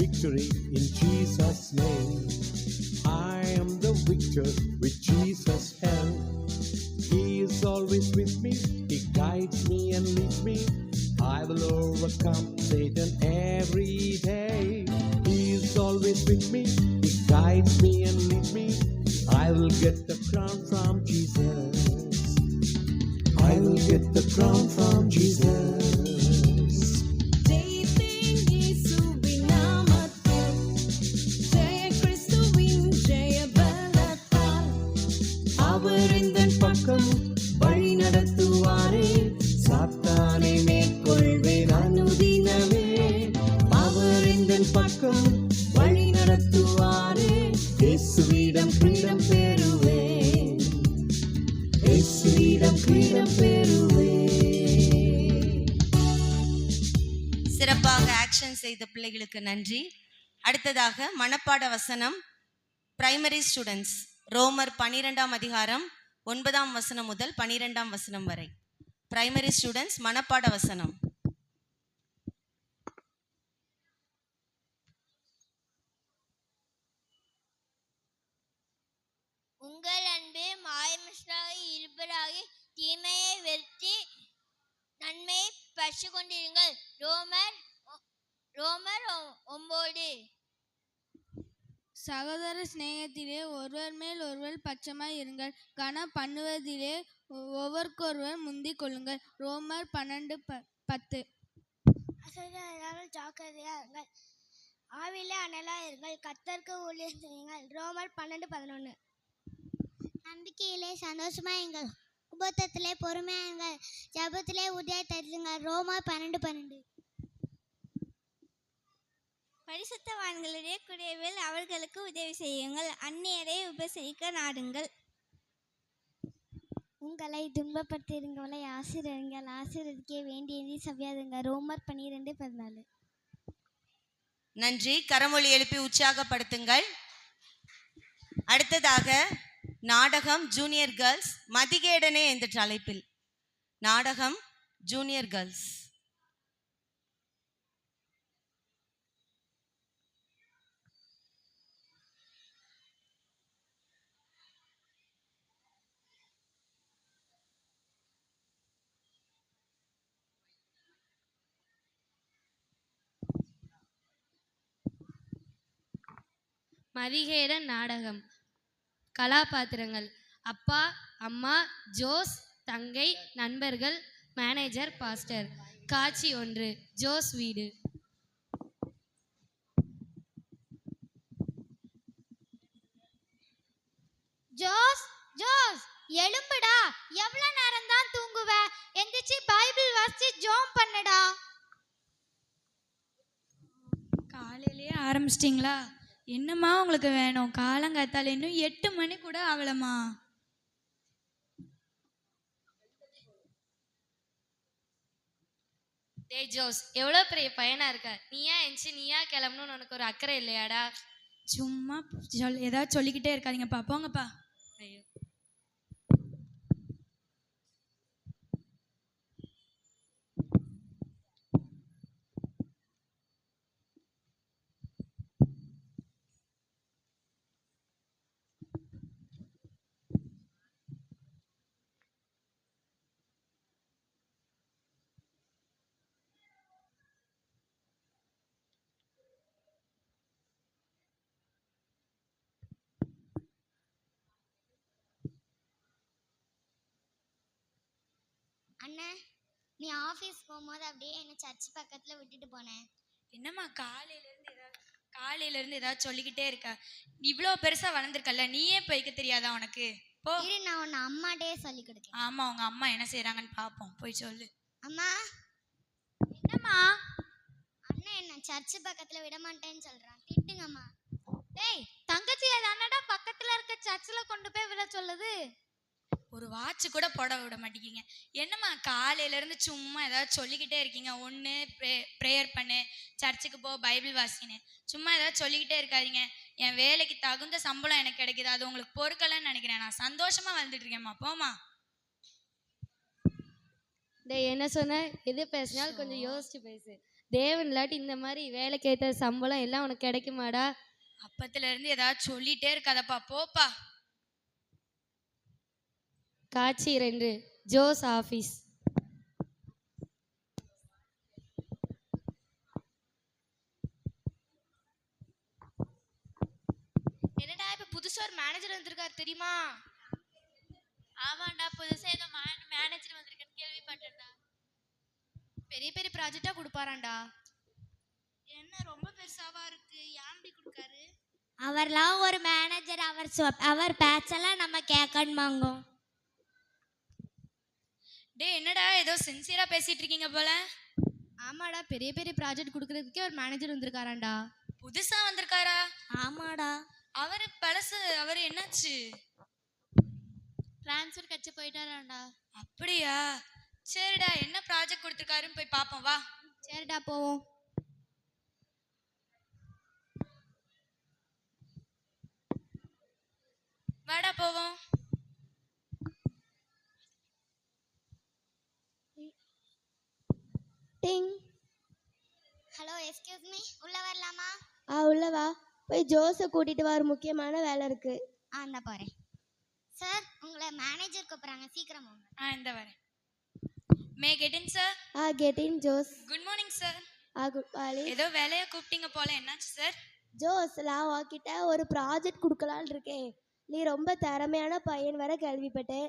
victory in Jesus' name. I am the victor with Jesus' help. He is always with me, He guides me and leads me. I will overcome Satan every day. He is always with me, He guides me and leads me. I will get the crown from Jesus. I will get the crown from Jesus. ஜெயிப்பேன் இயேசுவின் நாமத்தில், ஜெய கிறிஸ்துவின் ஜெய பலத்தால். அவர் எந்தன் பக்கம் வழி நடத்துவாரே, சாத்தானை மேற்கொள்வேன் அனுதினமே. அவர் எந்தன் பக்கம் வழி நடத்துவாரே, இயேசுவிடம் கிரீடம் பெறுவேன், இயேசுவிடம் கிரீடம் பெறுவேன். சிறப்பாக ஆக்ஷன் செய்த பிள்ளைகளுக்கு நன்றி. அடுத்ததாக மனப்பாட வசனம் பிரைமரி ஸ்டூடெண்ட்ஸ், ரோமர் 12ஆம் அதிகாரம் 9ஆம் வசனம் முதல் 12ஆம் வசனம் வரை. பிரைமரி ஸ்டூடெண்ட்ஸ் மனப்பாட வசனம். உங்கள் அன்பு மாயமற்றாக இருப்பதாக தீமையை வெறுத்து நன்மையை பற்றி கொண்டிருங்கள். ரோமர் 9. சகோதர சிநேகத்திலே ஒருவர் மேல் ஒருவர் பட்சமாய் இருங்கள். கனம் பண்ணுவதிலே ஒவ்வொருக்கொருவர் முந்திக் கொள்ளுங்கள். ரோமர் 12:10. அசையாமல் ஜாக்கிரதையா இருங்கள், ஆவிலே அனலா இருங்கள், கர்த்தருக்கு ஊழியம் செய்யுங்கள். ரோமர் 12:11. நம்பிக்கையிலே சந்தோஷமா இருங்கள், உபத்தத்திலே பொறுமையா இருங்கள், ஜபத்திலே உதவி தருங்கள். ரோமர் 12:12. பரிசுத்தவான்களுடைய குறைவில் அவர்களுக்கு உதவி செய்யுங்கள், அந்நியரை உபசரிக்க நாடுங்கள். உங்களை துன்பப்படுத்துகிறவங்களை ஆசீர்வதிங்கள், ஆசீர்வதிக்க வேண்டியதை செவ்வாதுங்க. ரோமர் 12:14. நன்றி. கரமொழி எழுப்பி உற்சாகப்படுத்துங்கள். அடுத்ததாக நாடகம் ஜூனியர் கேர்ள்ஸ், மதிகேடனே என்ற தலைப்பில் நாடகம் ஜூனியர் கேர்ள்ஸ். மதிகேடன் நாடகம். கலாபாத்திரங்கள்: அப்பா, அம்மா, ஜோஸ், தங்கை, நண்பர்கள், மேனேஜர், பாஸ்டர். காட்சி 1. ஜோஸ் வீடு. ஜோஸ், ஜோஸ் எழும்புடா, எவ்வளவு நேரம் தான் தூங்குவ? எந்திரிச்சு பைபிள் வாசிச்சு ஜோம் பண்ணுடா. காலையிலேயே ஆரம்பிச்சிட்டிங்களா? என்னம்மா உங்களுக்கு வேணும்? காலங்காத்தால இன்னும் 8 மணி கூட ஆகலம்மா. டேய் ஜோஸ், எவ்வளோ பெரிய பையனா இருக்க, நீயா எந்திச்சு நீயா கிளம்பணும்னு உனக்கு ஒரு அக்கறை இல்லையாடா? சும்மா ஏதாவது சொல்லிக்கிட்டே இருக்காதீங்கப்பா, போங்கப்பா. ஐயோ. அண்ணா, நீ ஆஃபீஸ் போகும்போது அப்படியே என்னை சர்ச் பக்கத்தில் விட்டுட்டு போனேன். என்னம்மா காலையிலேருந்து ஏதாவது சொல்லிக்கிட்டே இருக்க? இவ்வளோ பெருசாக வளர்ந்துருக்கல்ல, நீயே போய்க்க தெரியாதா உனக்கு? போ. இரு, நான் உன்னை அம்மாட்டே சொல்லி கொடுக்கேன். ஆமாம், உங்கள் அம்மா என்ன செய்கிறாங்கன்னு பார்ப்போம், போய் சொல்லு. அம்மா. என்னம்மா? அண்ணன் என்ன சர்ச் பக்கத்தில் விட மாட்டேன்னு சொல்கிறான், திட்டுங்கம்மா. டேய், தங்கச்சி அண்ணடா பக்கத்தில் இருக்க சர்ச்சில் கொண்டு போய் விட சொல்லுது. ஒரு வாட்ச் கூட போட விட மாட்டேங்கிங்க. என்னம்மா காலையிலேருந்து சும்மா ஏதாவது சொல்லிக்கிட்டே இருக்கீங்க? ஒன்று ப்ரேயர் பண்ணு, சர்ச்சுக்கு போ, பைபிள் வாசின்னு, சும்மா ஏதாவது சொல்லிக்கிட்டே இருக்காதீங்க. என் வேலைக்கு தகுந்த சம்பளம் எனக்கு கிடைக்குது, அது உங்களுக்கு பொறுக்கலன்னு நினைக்கிறேன். நான் சந்தோஷமாக வந்துட்டு இருக்கேம்மா, போமா. டேய், என்ன சொன்ன? எது பேசினாலும் கொஞ்சம் யோசிச்சு பேசு. தேவன் இல்லாட்டி இந்த மாதிரி வேலைக்கு ஏற்ற சம்பளம் எல்லாம் உனக்கு கிடைக்குமாடா? அப்பத்துல இருந்து ஏதாவது சொல்லிட்டே இருக்காதப்பா, போப்பா. காட்சி 2 ஜோஸ் ஆஃபீஸ். என்னடா இப்ப புதுசா ஒரு மேனேஜர் வந்திருக்காரு தெரியுமா? ஆமாண்டா, புதுசா ஏதோ மேனேஜர் வந்திருக்குன்னு கேள்விப்பட்டேன்டா. பெரிய பெரிய ப்ராஜெக்டா கொடுப்பாராண்டா. என்ன ரொம்ப பெருசாவா இருக்கு, ஏன்டி கொடுக்காரு? அவர்லாம் ஒரு மேனேஜர், அவர் பேச்செல்லாம் நம்ம கேட்கணுமாங்க. டேய் என்னடா ஏதோ சின்சியரா பேசிட்டு இருக்கீங்க போல. ஆமாடா, பெரிய பெரிய ப்ராஜெக்ட் கொடுக்கறதுக்கே ஒரு மேனேஜர் வந்திருக்காராண்டா. புதுசா வந்திருக்காரா? ஆமாடா. அவரு பழசு, அவரு என்னாச்சு? ட்ரான்ஸ்ஃபர் கட்சி போயிட்டாராண்டா. அப்படியா? சரிடா, என்ன ப்ராஜெக்ட் கொடுத்துருக்காருன்னு போய் பாப்போம் வா. சரிடா போவோம். வாடா போவோம். டிங். ஹலோ, எக்ஸ்கியூஸ் மீ, உள்ள வரலாமா? உள்ள வா. போய் ஜோஸை கூட்டிட்டு வா, ஒரு முக்கியமான வேலை இருக்கு. இந்த போறேன். சார், உங்களை மேனேஜர் கூப்பிடுறாங்க, சீக்கிரம் வாங்க. இந்த வரேன். May get in sir? Get in Jose. Good morning sir. Good morning. ஏதோ வேலையா கூப்பிட்டீங்க போல, என்னாச்சு சார்? ஜோஸ், நான் உன்கிட்ட ஒரு ப்ராஜெக்ட் கொடுக்கலான்னு இருக்கேன். நீ ரொம்ப திறமையான பையன் வர கேள்விப்பட்டேன்.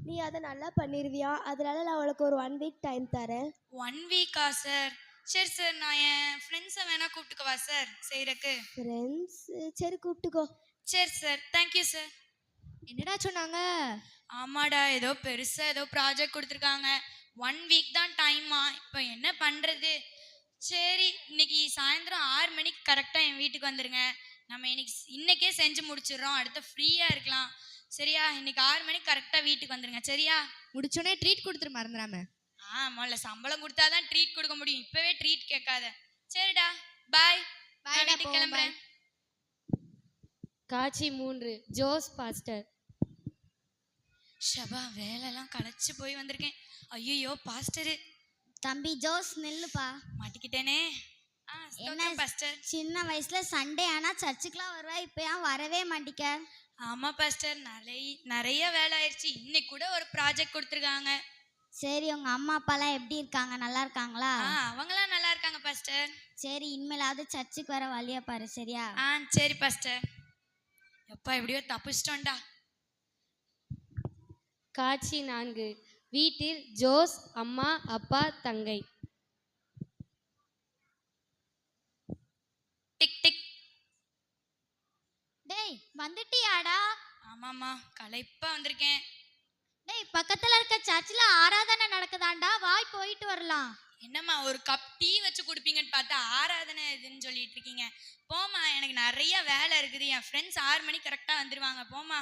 நீ அதை நல்லா பண்ணிடுவியா? அதனால நான் உனக்கு ஒரு 1 வீக் டைம் தரேன். 1 வீக்கா சார்? சரி சார், நான் என் ஃப்ரெண்ட்ஸை வேணா கூப்பிட்டுக்கவா சார் செய்யறக்கு? ஃப்ரெண்ட்ஸ்? சரி, கூப்பிட்டுக்கோ. சரி சார், தேங்க்யூ சார். என்னடா சொன்னாங்க? ஆமாடா, ஏதோ பெருசா ஏதோ ப்ராஜெக்ட் கொடுத்துருக்காங்க. 1 வீக் தான் டைமா. இப்போ என்ன பண்றது? சரி, இன்னைக்கு சாயந்தரம் 6 மணிக்கு கரெக்டாக என் வீட்டுக்கு வந்துருங்க. நம்ம இன்னைக்கே செஞ்சு முடிச்சிடுறோம், அடுத்த ஃப்ரீயா இருக்கலாம். சரியா? இன்னைக்கு 6 மணிக்கு கரெக்டாக வீட்டுக்கு வந்துருங்க. சரியா? முடிச்சோடனே ட்ரீட் கொடுத்துரு மறந்துடாம. முதல்ல சம்பளம் கொடுத்தாதான் ட்ரீட் கொடுக்க முடியும், இப்பவே ட்ரீட் கேட்காத. சரிடா, பாய். Bye, வீட்டுக்கு கிளம்புறேன். காட்சி 3 ஜோஸ் பாஸ்டர். ஷபா, வேலைலாம் களைச்சு போய் வந்திருக்கேன். ஐயோ பாஸ்டரு. தம்பி ஜோஸ், நில்லுப்பா. மாட்டிக்கிட்டேனே. என்ன பாஸ்டர், சின்ன வயசுல சண்டே ஆனா சர்ச்சுக்குலாம் வருவா, இப்ப ஏன் வரவே மாட்டிக்க? ஆமா பாஸ்டர், நிறைய வேலை ஆயிடுச்சு. இன்னைக்கு கூட ஒரு ப்ராஜெக்ட் கொடுத்துருக்காங்க. சரி, உங்க அம்மா அப்பாலாம் எப்படி இருக்காங்க, நல்லா இருக்காங்களா? அவங்களாம் நல்லா இருக்காங்க பாஸ்டர். சரி, இனிமேலாவது சர்ச்சுக்கு வர வழியா பாரு, சரியா? சரி பாஸ்டர். எப்பா, எப்படியோ தப்பிச்சிட்டோம்டா. காட்சி 4 வீட்டில் ஜோஸ் அம்மா அப்பா தங்கை. Tick tick. டேய், வந்துட்டியாடா? ஆமாம்மா, களைப்பா வந்திருக்கேன். டேய், பக்கத்துல இருக்க சர்ச்சில் ஆராதனை நடக்குதாண்டா, வாய் போயிட்டு வரலாம். என்னம்மா, ஒரு கப் டீ வச்சு குடிப்பீங்கன்னு பார்த்தா ஆராதனை இதுன்னு சொல்லிட்டு இருக்கீங்க. போமா, எனக்கு நிறைய வேலை இருக்குது. என் ஃப்ரெண்ட்ஸ் 6 மணிக்கு கரெக்டாக வந்துருவாங்க. போமா.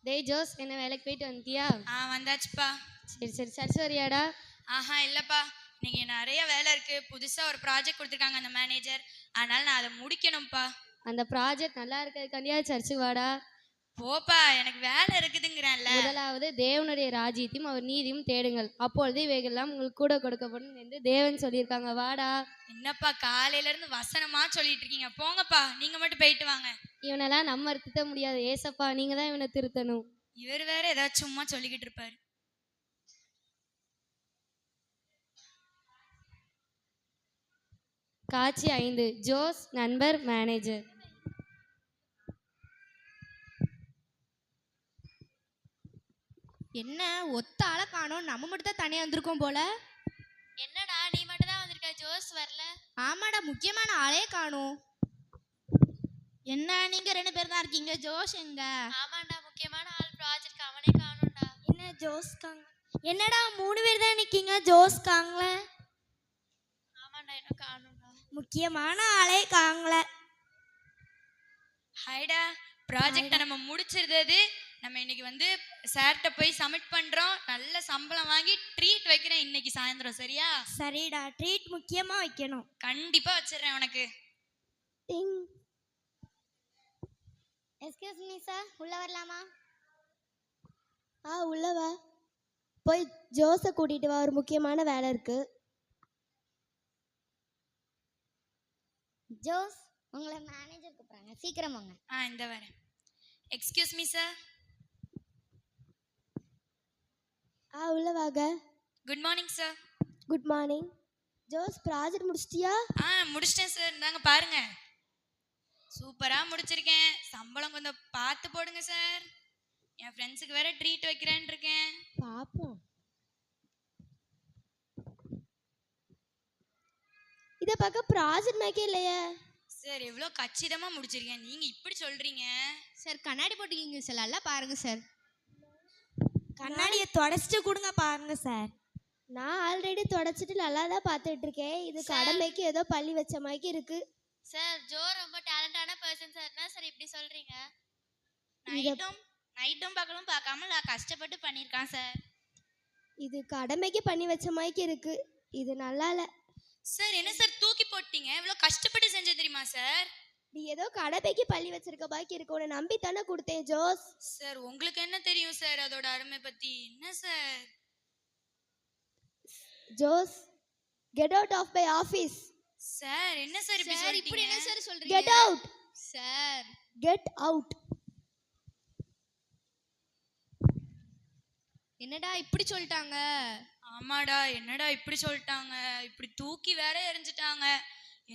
டேய் ஜோஸ், என்ன வேலைக்கு போயிட்டு வந்துட்டியா? வந்தாச்சுப்பா. சரி சரி, சர்ச் வரியாடா? இல்லைப்பா, இன்னைக்கு நிறைய வேலை இருக்கு. புதுசாக ஒரு ப்ராஜெக்ட் கொடுத்துருக்காங்க அந்த மேனேஜர், அதனால நான் அதை முடிக்கணும்ப்பா. அந்த ப்ராஜெக்ட் நல்லா இருக்கிறதுக்காண்டியா சர்ச்சுக்கு வாடா. போப்பா, எனக்கு வேலை இருக்குதுங்கிறேன்ல. முதலாவது தேவனுடைய ராஜ்யத்தையும் அவர் நீதியும் தேடுங்கள், அப்பொழுது இவைகள்லாம் உங்களுக்கு கூட கொடுக்கப்படும் என்று தேவன் சொல்லியிருக்காங்க. வாடா. என்னப்பா, காலையில இருந்து வசனமா சொல்லிட்டு இருக்கீங்க. போங்கப்பா, நீங்க மட்டும் போயிட்டு வாங்க. இவனெல்லாம் நம்ம திருத்த முடியாது ஏசப்பா, நீங்க தான் இவனை திருத்தணும். இவர் வேற ஏதாச்சும் சும்மா சொல்லிக்கிட்டு இருப்பாரு. காட்சி 5 ஜோஸ் நண்பர் மேனேஜர். என்ன ஒத்த ஆளை காணோம், நம்ம மட்டும் தான் தனியா வந்திருக்கோம் போல. என்னடா, நீ மட்டும் தான் வந்திருக்க, ஜோஸ் வரல? ஆமாடா, முக்கியமான ஆளே காணோம். என்ன நீங்க 2 பேர் தான் இருக்கீங்க, ஜோஸ் எங்க? ஆமாண்டா, முக்கியமான ஆள் ப்ராஜெக்ட் அவனே காணோம்டா. என்ன ஜோஸ் காங்க? என்னடா 3 பேர் தான் நிக்கீங்க, ஜோஸ் காங்கல? ஆமாண்டா, என்ன காணோம்டா. முக்கியமான ஆளே காங்கல. ஹைடா, ப்ராஜெக்டை நம்ம முடிச்சிருந்தது. நம்ம இன்னைக்கு வந்து சார்கிட்ட போய் சப்மிட் பண்றோம். நல்ல சம்பளம் வாங்கி ட்ரீட் வைக்கிறேன் இன்னைக்கு சாயந்தரம். சரியா? சரிடா, ட்ரீட் முக்கியமா வைக்கணும். கண்டிப்பா வச்சிடுறேன் உனக்கு. எக்ஸ்கியூஸ் மீ சார், உள்ள வரலாமா? உள்ள வா. போய் ஜோஸை கூட்டிட்டு வா, ஒரு முக்கியமான வேலை இருக்கு. ஜோஸ் உங்களை மேனேஜர் கூப்பிட்றாங்க, சீக்கிரம் வாங்க. இந்த வரேன். Excuse me sir. உள்ள வாங்க. Good morning sir. Good morning. Jose project முடிச்சிட்டியா? முடிச்சிட்டேன் சார். இந்தாங்க பாருங்க, சூப்பரா முடிச்சிருக்கேன். சம்பளம் கொஞ்சம் பார்த்து போடுங்க சார். என் ஃப்ரெண்ட்ஸுக்கு வேற ட்ரீட் வைக்கிறேன்னு இருக்கேன். பாப்போம். இத பார்க்க ப்ராஜெக்ட் மேக்கே இல்லையே சார். எவ்வளோ கச்சிதமா முடிச்சிருக்கேன், நீங்க இப்படி சொல்றீங்க சார். கண்ணாடி போட்டுக்கிங்க சார், நல்லா பாருங்க சார். கண்ணாடியை தொடச்சிட்டு கொடுங்க பாருங்க சார். நான் ஆல்ரெடி தொடச்சிட்டு நல்லா தான் பார்த்துட்டு இருக்கேன். இது கடமைக்கு ஏதோ பள்ளி வச்ச மாதிரி இருக்கு சார். ஜோ ரொம்ப டேலண்டான பர்சன் சார். என்ன சார் இப்படி சொல்றீங்க? நைட்டும் பகலும் பார்க்காம நான் கஷ்டப்பட்டு பண்ணியிருக்கான் சார். இது கடமைக்கு பண்ணி வச்ச மாதிரி இருக்கு. இது நல்லா இல்ல சார். என்ன சார் தூக்கி போட்டீங்க? இவ்வளோ கஷ்டப்பட்டு செஞ்ச தெரியுமா சார்? நீ ஏதோ கடமைக்கு பள்ளி வச்சிருக்க பாக்கி இருக்கு. உன்னை நம்பி தானே கொடுத்தேன் ஜோஸ். சார் உங்களுக்கு என்ன தெரியும் சார் அதோட அருமை பத்தி? என்ன sir? Jose, get out of my office. Sir என்ன சார் இப்படி சொல்றீங்க? இப்படி என்ன சார் சொல்றீங்க? Get out sir. Get out. என்னடா இப்படி சொல்லிட்டாங்க? ஆமாடா, என்னடா இப்படி சொல்லிட்டாங்க. இப்படி தூக்கி வேற எரிஞ்சிட்டாங்க.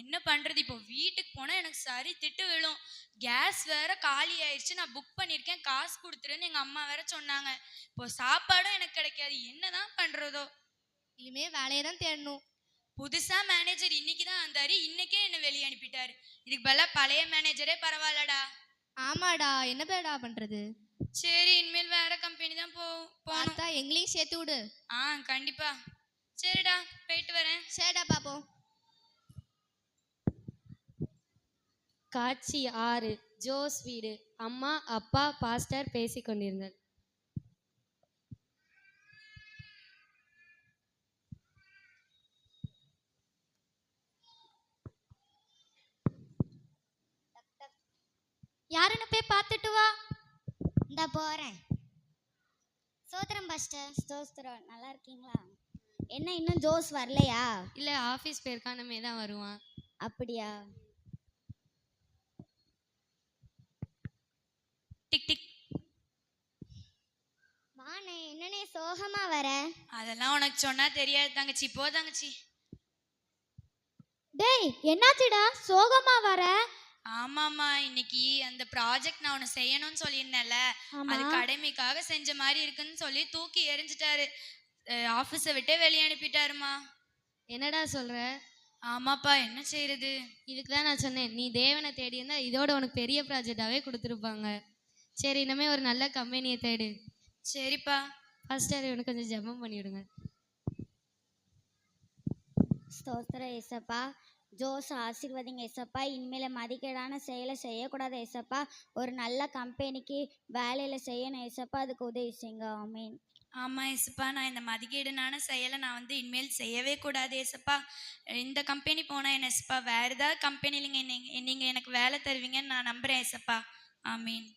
என்ன பண்றது? இப்போ வீட்டுக்கு போனா எனக்கு சரி திட்டு விழும். கேஸ் வேற காலி ஆயிடுச்சு. நான் புக் பண்ணியிருக்கேன், காசு கொடுத்துருன்னு எங்க அம்மா வேற சொன்னாங்க. இப்போ சாப்பாடும் எனக்கு கிடைக்காது. என்னதான் பண்றதோ? இனிமே வேலையை தான் தேடணும். புதுசா மேனேஜர் இன்னைக்கு தான் வந்தாரு, இன்னைக்கே என்ன வெளியே அனுப்பிட்டாரு. இதுக்கு பதிலா பழைய மேனேஜரே பரவாயில்லடா. ஆமாடா, என்ன பேடா பண்றது? சரி, இனிமேல் வேற கம்பெனி தான் பார்த்தா எங்களையும் சேர்த்து விடு. கண்டிப்பா. சரிடா, போயிட்டு வரேன். சரிடா, பாப்போம். காட்சி 6. ஜோஸ் வீடு. அம்மா, அப்பா, பாஸ்டர் பேசிக் கொண்டிருந்தார். யாருன்னு போய் பார்த்துட்டு வா. இந்த போறேன். சோத்திரம் பாஸ்டர். ஸ்தோத்திரம். நல்லா இருக்கீங்களா? என்ன இன்னும் ஜோஸ் வரலையா? இல்ல, ஆபீஸ் போயிருக்கானமே தான் வருவான். அப்படியா? Tick tick. வானே, என்னனே சோகமா வர? அதெல்லாம் உனக்கு சொன்னா தெரியாது தங்கச்சி. போ தங்கச்சி. டேய், என்னாச்சுடா சோகமா வர? ஆமாம்மா, இன்னைக்கு அந்த ப்ராஜெக்ட் நான் ஒன்று செய்யணும்னு சொல்லியிருந்தேன்ல, அது கடமைக்காக செஞ்ச மாதிரி இருக்குன்னு சொல்லி தூக்கி எரிஞ்சிட்டாரு. ஆஃபீஸை விட்டே வெளியே அனுப்பிட்டாருமா. என்னடா சொல்ற? ஆமாப்பா, என்ன செய்யறது? இதுக்கு தான் நான் சொன்னேன், நீ தேவனை தேடி இருந்தா இதோட உனக்கு பெரிய ப்ராஜெக்டாவே கொடுத்துருப்பாங்க. சரி, இனிமே ஒரு நல்ல கம்பெனியை தேடு. சரிப்பா. ஃபர்ஸ்ட் இவனுக்கு கொஞ்சம் ஜெபம் பண்ணிவிடுங்க. ஸ்தோத்திரம் ஏசப்பா. ஜோஸ் ஆசீர்வதிங்க ஏசப்பா. இனிமேல் மதிக்கேடான செயலை செய்யக்கூடாது ஏசப்பா. ஒரு நல்ல கம்பெனிக்கு வேலையில் செய்யணும் ஏசப்பா. அதுக்கு உதவி செய்யுங்க. ஆமீன். ஆமாம் ஏசப்பா, நான் இந்த மதிக்கேடான செயலை நான் இனிமேல் செய்யவே கூடாது ஏசப்பா. இந்த கம்பெனி போனால் என்ன ஏசப்பா, வேறு ஏதாவது கம்பெனியில் நீங்கள் எனக்கு வேலை தருவீங்கன்னு நான் நம்புகிறேன் ஏசப்பா. ஆமீன்.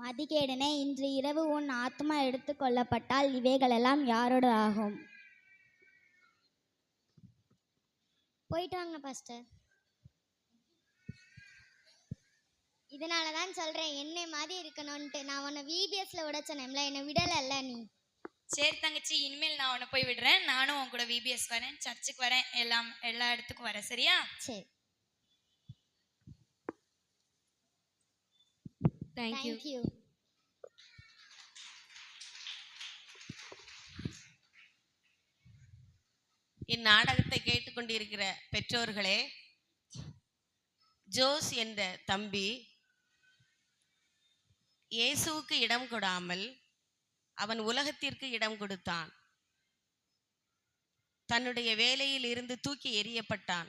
மதிகேடனே, இன்று இரவு உன் ஆத்மா எடுத்து கொள்ளப்பட்டால் இவைகளெல்லாம் யாரோடு ஆகும்? போயிட்டு வாங்க பாஸ்டர். இதனால தான் சொல்கிறேன், என்னை மாதிரி இருக்கணும்ன்ட்டு. நான் உன்னை விபிஎஸ்ல விட சொன்னேன்ல, என்னை விடலைல்ல நீ. சரி தங்கச்சி, இனிமேல் நான் உன்னை போய் விடுறேன். நானும் உன் கூட விபிஎஸ் வரேன், சர்ச்சுக்கு வரேன், எல்லா இடத்துக்கும் வரேன். சரியா? சரி. தேங்க்யூ. இந்நாடகத்தை கேட்டுக்கொண்டிருக்கிற பெற்றோர்களே, ஜோஸ் என்ற தம்பி இயேசுவுக்கு இடம் கொடாமல் அவன் உலகத்திற்கு இடம் கொடுத்தான். தன்னுடைய வேலையில் இருந்து தூக்கி எறியப்பட்டான்.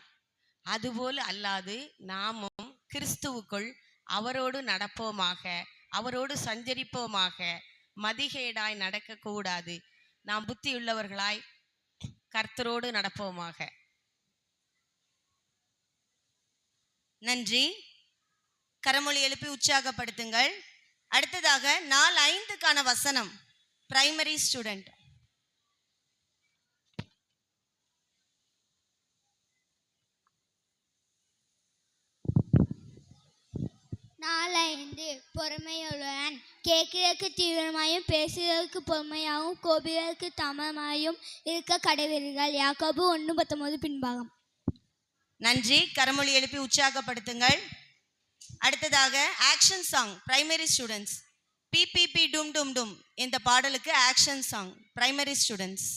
அதுபோல் அல்லாது நாமும் கிறிஸ்துவுக்குள் அவரோடு நடப்போமாக, அவரோடு சஞ்சரிப்போமாக. மதிகேடாய் நடக்கக்கூடாது. நாம் புத்தியுள்ளவர்களாய் கர்த்தரோடு நடப்போமாக. நன்றி. கரமொழி எழுப்பி உற்சாகப்படுத்துங்கள். அடுத்ததாக 4:5க்கான வசனம். Primary student. 4:5 பொறுமையுள்ளவன் கேட்கிறதுக்கு தீவிரமாயும் பேசுகிறதுக்கு பொறுமையாகவும் கோபிகளுக்கு தாமதமாயும் இருக்க கடவீர்கள். யாக்கோபு 1:19 பின்பாகம். நன்றி. கரமொழி எழுப்பி உற்சாகப்படுத்துங்கள். அடுத்ததாக action song primary students. PPP டும் டும் டும் இந்த பாடலுக்கு action song primary students.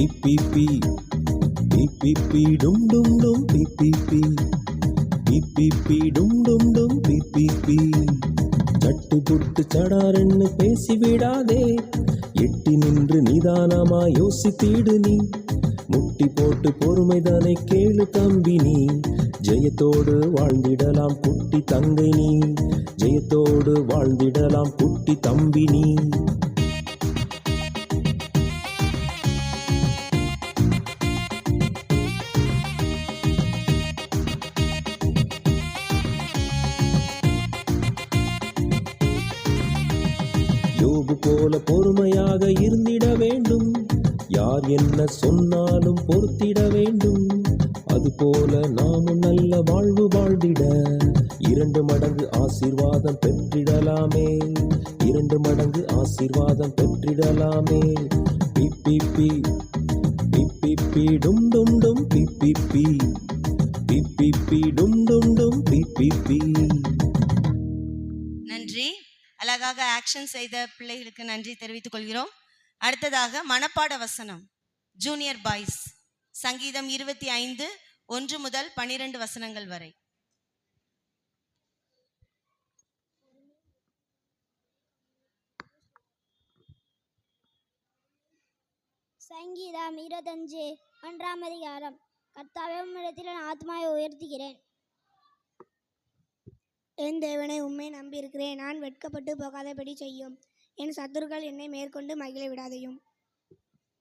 PPP, PPP, dum dum dum, PPP, PPP, dum dum dum, PPP. சட்டு புட்டு சடாரென்னு பேசிவிடாதே, எட்டி நின்று நிதானமா யோசித்திடு நீ. முட்டி போட்டு பொறுமைதானே கேளு தம்பி நீ. ஜெயத்தோடு வாழ்ந்திடலாம் குட்டி தங்கை நீ. ஜெயத்தோடு வாழ்ந்திடலாம் குட்டி தம்பி நீ. யோபு போல பொறுமையாக இருந்திட வேண்டும். யார் என்ன சொன்னாலும் பொறுத்திட வேண்டும். அதுபோல நாமும் நல்ல வாழ்வு வாழ்ந்திட 2 மடங்கு ஆசீர்வாதம் பெற்றிடலாமே. 2 மடங்கு ஆசீர்வாதம் பெற்றிடலாமே. பிபிபி பிபிபி டும் டும் டும் பிபிபி பிபிபி டும் டும் டும் பிபிபி. நன்றி. அழகாக ஆக்ஷன் செய்த பிள்ளைகளுக்கு நன்றி தெரிவித்துக் கொள்கிறோம். அடுத்ததாக மனப்பாட வசனம் ஜூனியர் பாய்ஸ் சங்கீதம் 25 1 முதல் 12 வசனங்கள் வரை. சங்கீதம் 25 1ஆம் அதிகாரம். கர்த்தாவே, உம்மிடத்தில் என் ஆத்மாவை உயர்த்துகிறேன். என் தேவனை உம்மை நம்பியிருக்கிறேன். நான் வெட்கப்பட்டு போகாதபடி செய்யும். என் சத்துருக்கள் என்னை மேற்கொண்டு மகிழ விடாதையும்.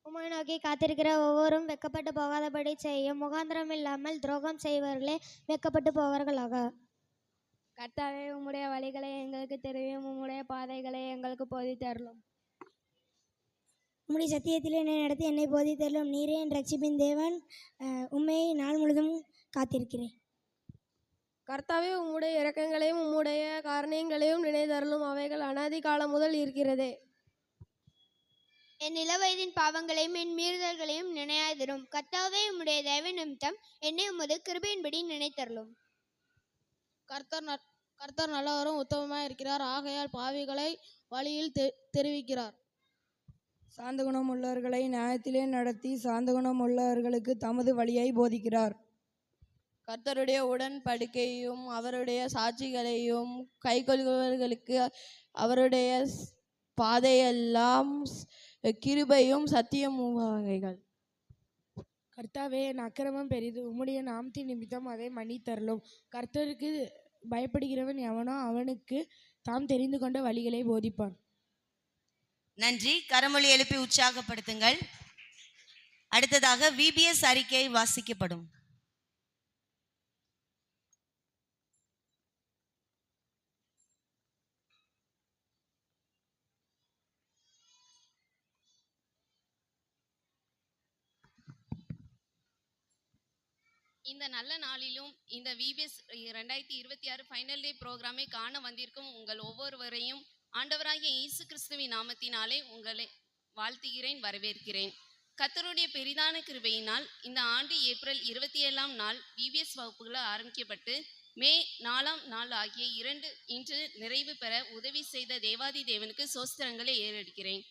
உம்மை நோக்கி காத்திருக்கிற ஒவ்வொரும் வெட்கப்பட்டு போகாதபடி செய்யும். முகாந்திரம் இல்லாமல் துரோகம் செய்வர்களே வெட்கப்பட்டு போவார்களாக. கர்த்தாவே, உம்முடைய வழிகளை எங்களுக்கு தெரியும். உம்முடைய பாதைகளை எங்களுக்கு போதித்தருளும். உம்முடைய சத்தியத்தில் என்னை நடத்தி என்னை போதித்தருளும். நீரே என் ரட்சிப்பின் தேவன். உம்மை நாள் முழுதும் காத்திருக்கிறேன். கர்த்தாவே, உம்முடைய இரக்கங்களையும் உம்முடைய காரணங்களையும் நினைதருளும். அவைகள் அனாதி காலம் முதல் இருக்கிறதே. என் இளவயதின் பாவங்களையும் என் மீறுதல்களையும் நினையாதிரும். கர்த்தாவே, உம்முடைய தயவு நிமித்தம் என்னை உமது கிருபையின்படி நினைத்தருளும். கர்த்தர் நல்லவரும் உத்தமமாக இருக்கிறார். ஆகையால் பாவிகளை வழியில் தெரிவிக்கிறார். சாந்த குணம் உள்ளவர்களை நியாயத்திலே நடத்தி சாந்த குணம் உள்ளவர்களுக்கு தமது வழியை போதிக்கிறார். கர்த்தருடைய உடன்படிக்கையும் அவருடைய சாட்சிகளையும் கைக்கொள்கிறவர்களுக்கு அவருடைய பாதையெல்லாம் கிருபையும் சத்தியமுமாகைகள். கர்த்தாவே, என் அக்கிரமம் பெரிது. உம்முடைய நாமத்தின் நிமித்தம் அதை மன்னித்தருளும். கர்த்தருக்கு பயப்படுகிறவன் எவனோ அவனுக்கு தாம் தெரிந்து கொண்ட வழிகளை போதிப்பான். நன்றி. கரமொழி எழுப்பி உற்சாகப்படுத்துங்கள். அடுத்ததாக VBS அறிக்கை வாசிக்கப்படும். இந்த நல்ல நாளிலும் இந்த VBS 2026 ஃபைனல் டே ப்ரோக்ராமை காண வந்திருக்கும் உங்கள் ஒவ்வொருவரையும் ஆண்டவராகிய இயேசு கிறிஸ்துவின் நாமத்தினாலே உங்களை வாழ்த்துகிறேன், வரவேற்கிறேன். கர்த்தருடைய பெரிதான கிருபையினால் இந்த ஆண்டு ஏப்ரல் 27ஆம் நாள் VBS வகுப்புகள் ஆரம்பிக்கப்பட்டு மே 4ஆம் நாள் ஆகிய 2 இன்று நிறைவு பெற உதவி செய்த தேவாதி தேவனுக்கு சோஸ்திரங்களை ஏறெடுக்கிறேன்.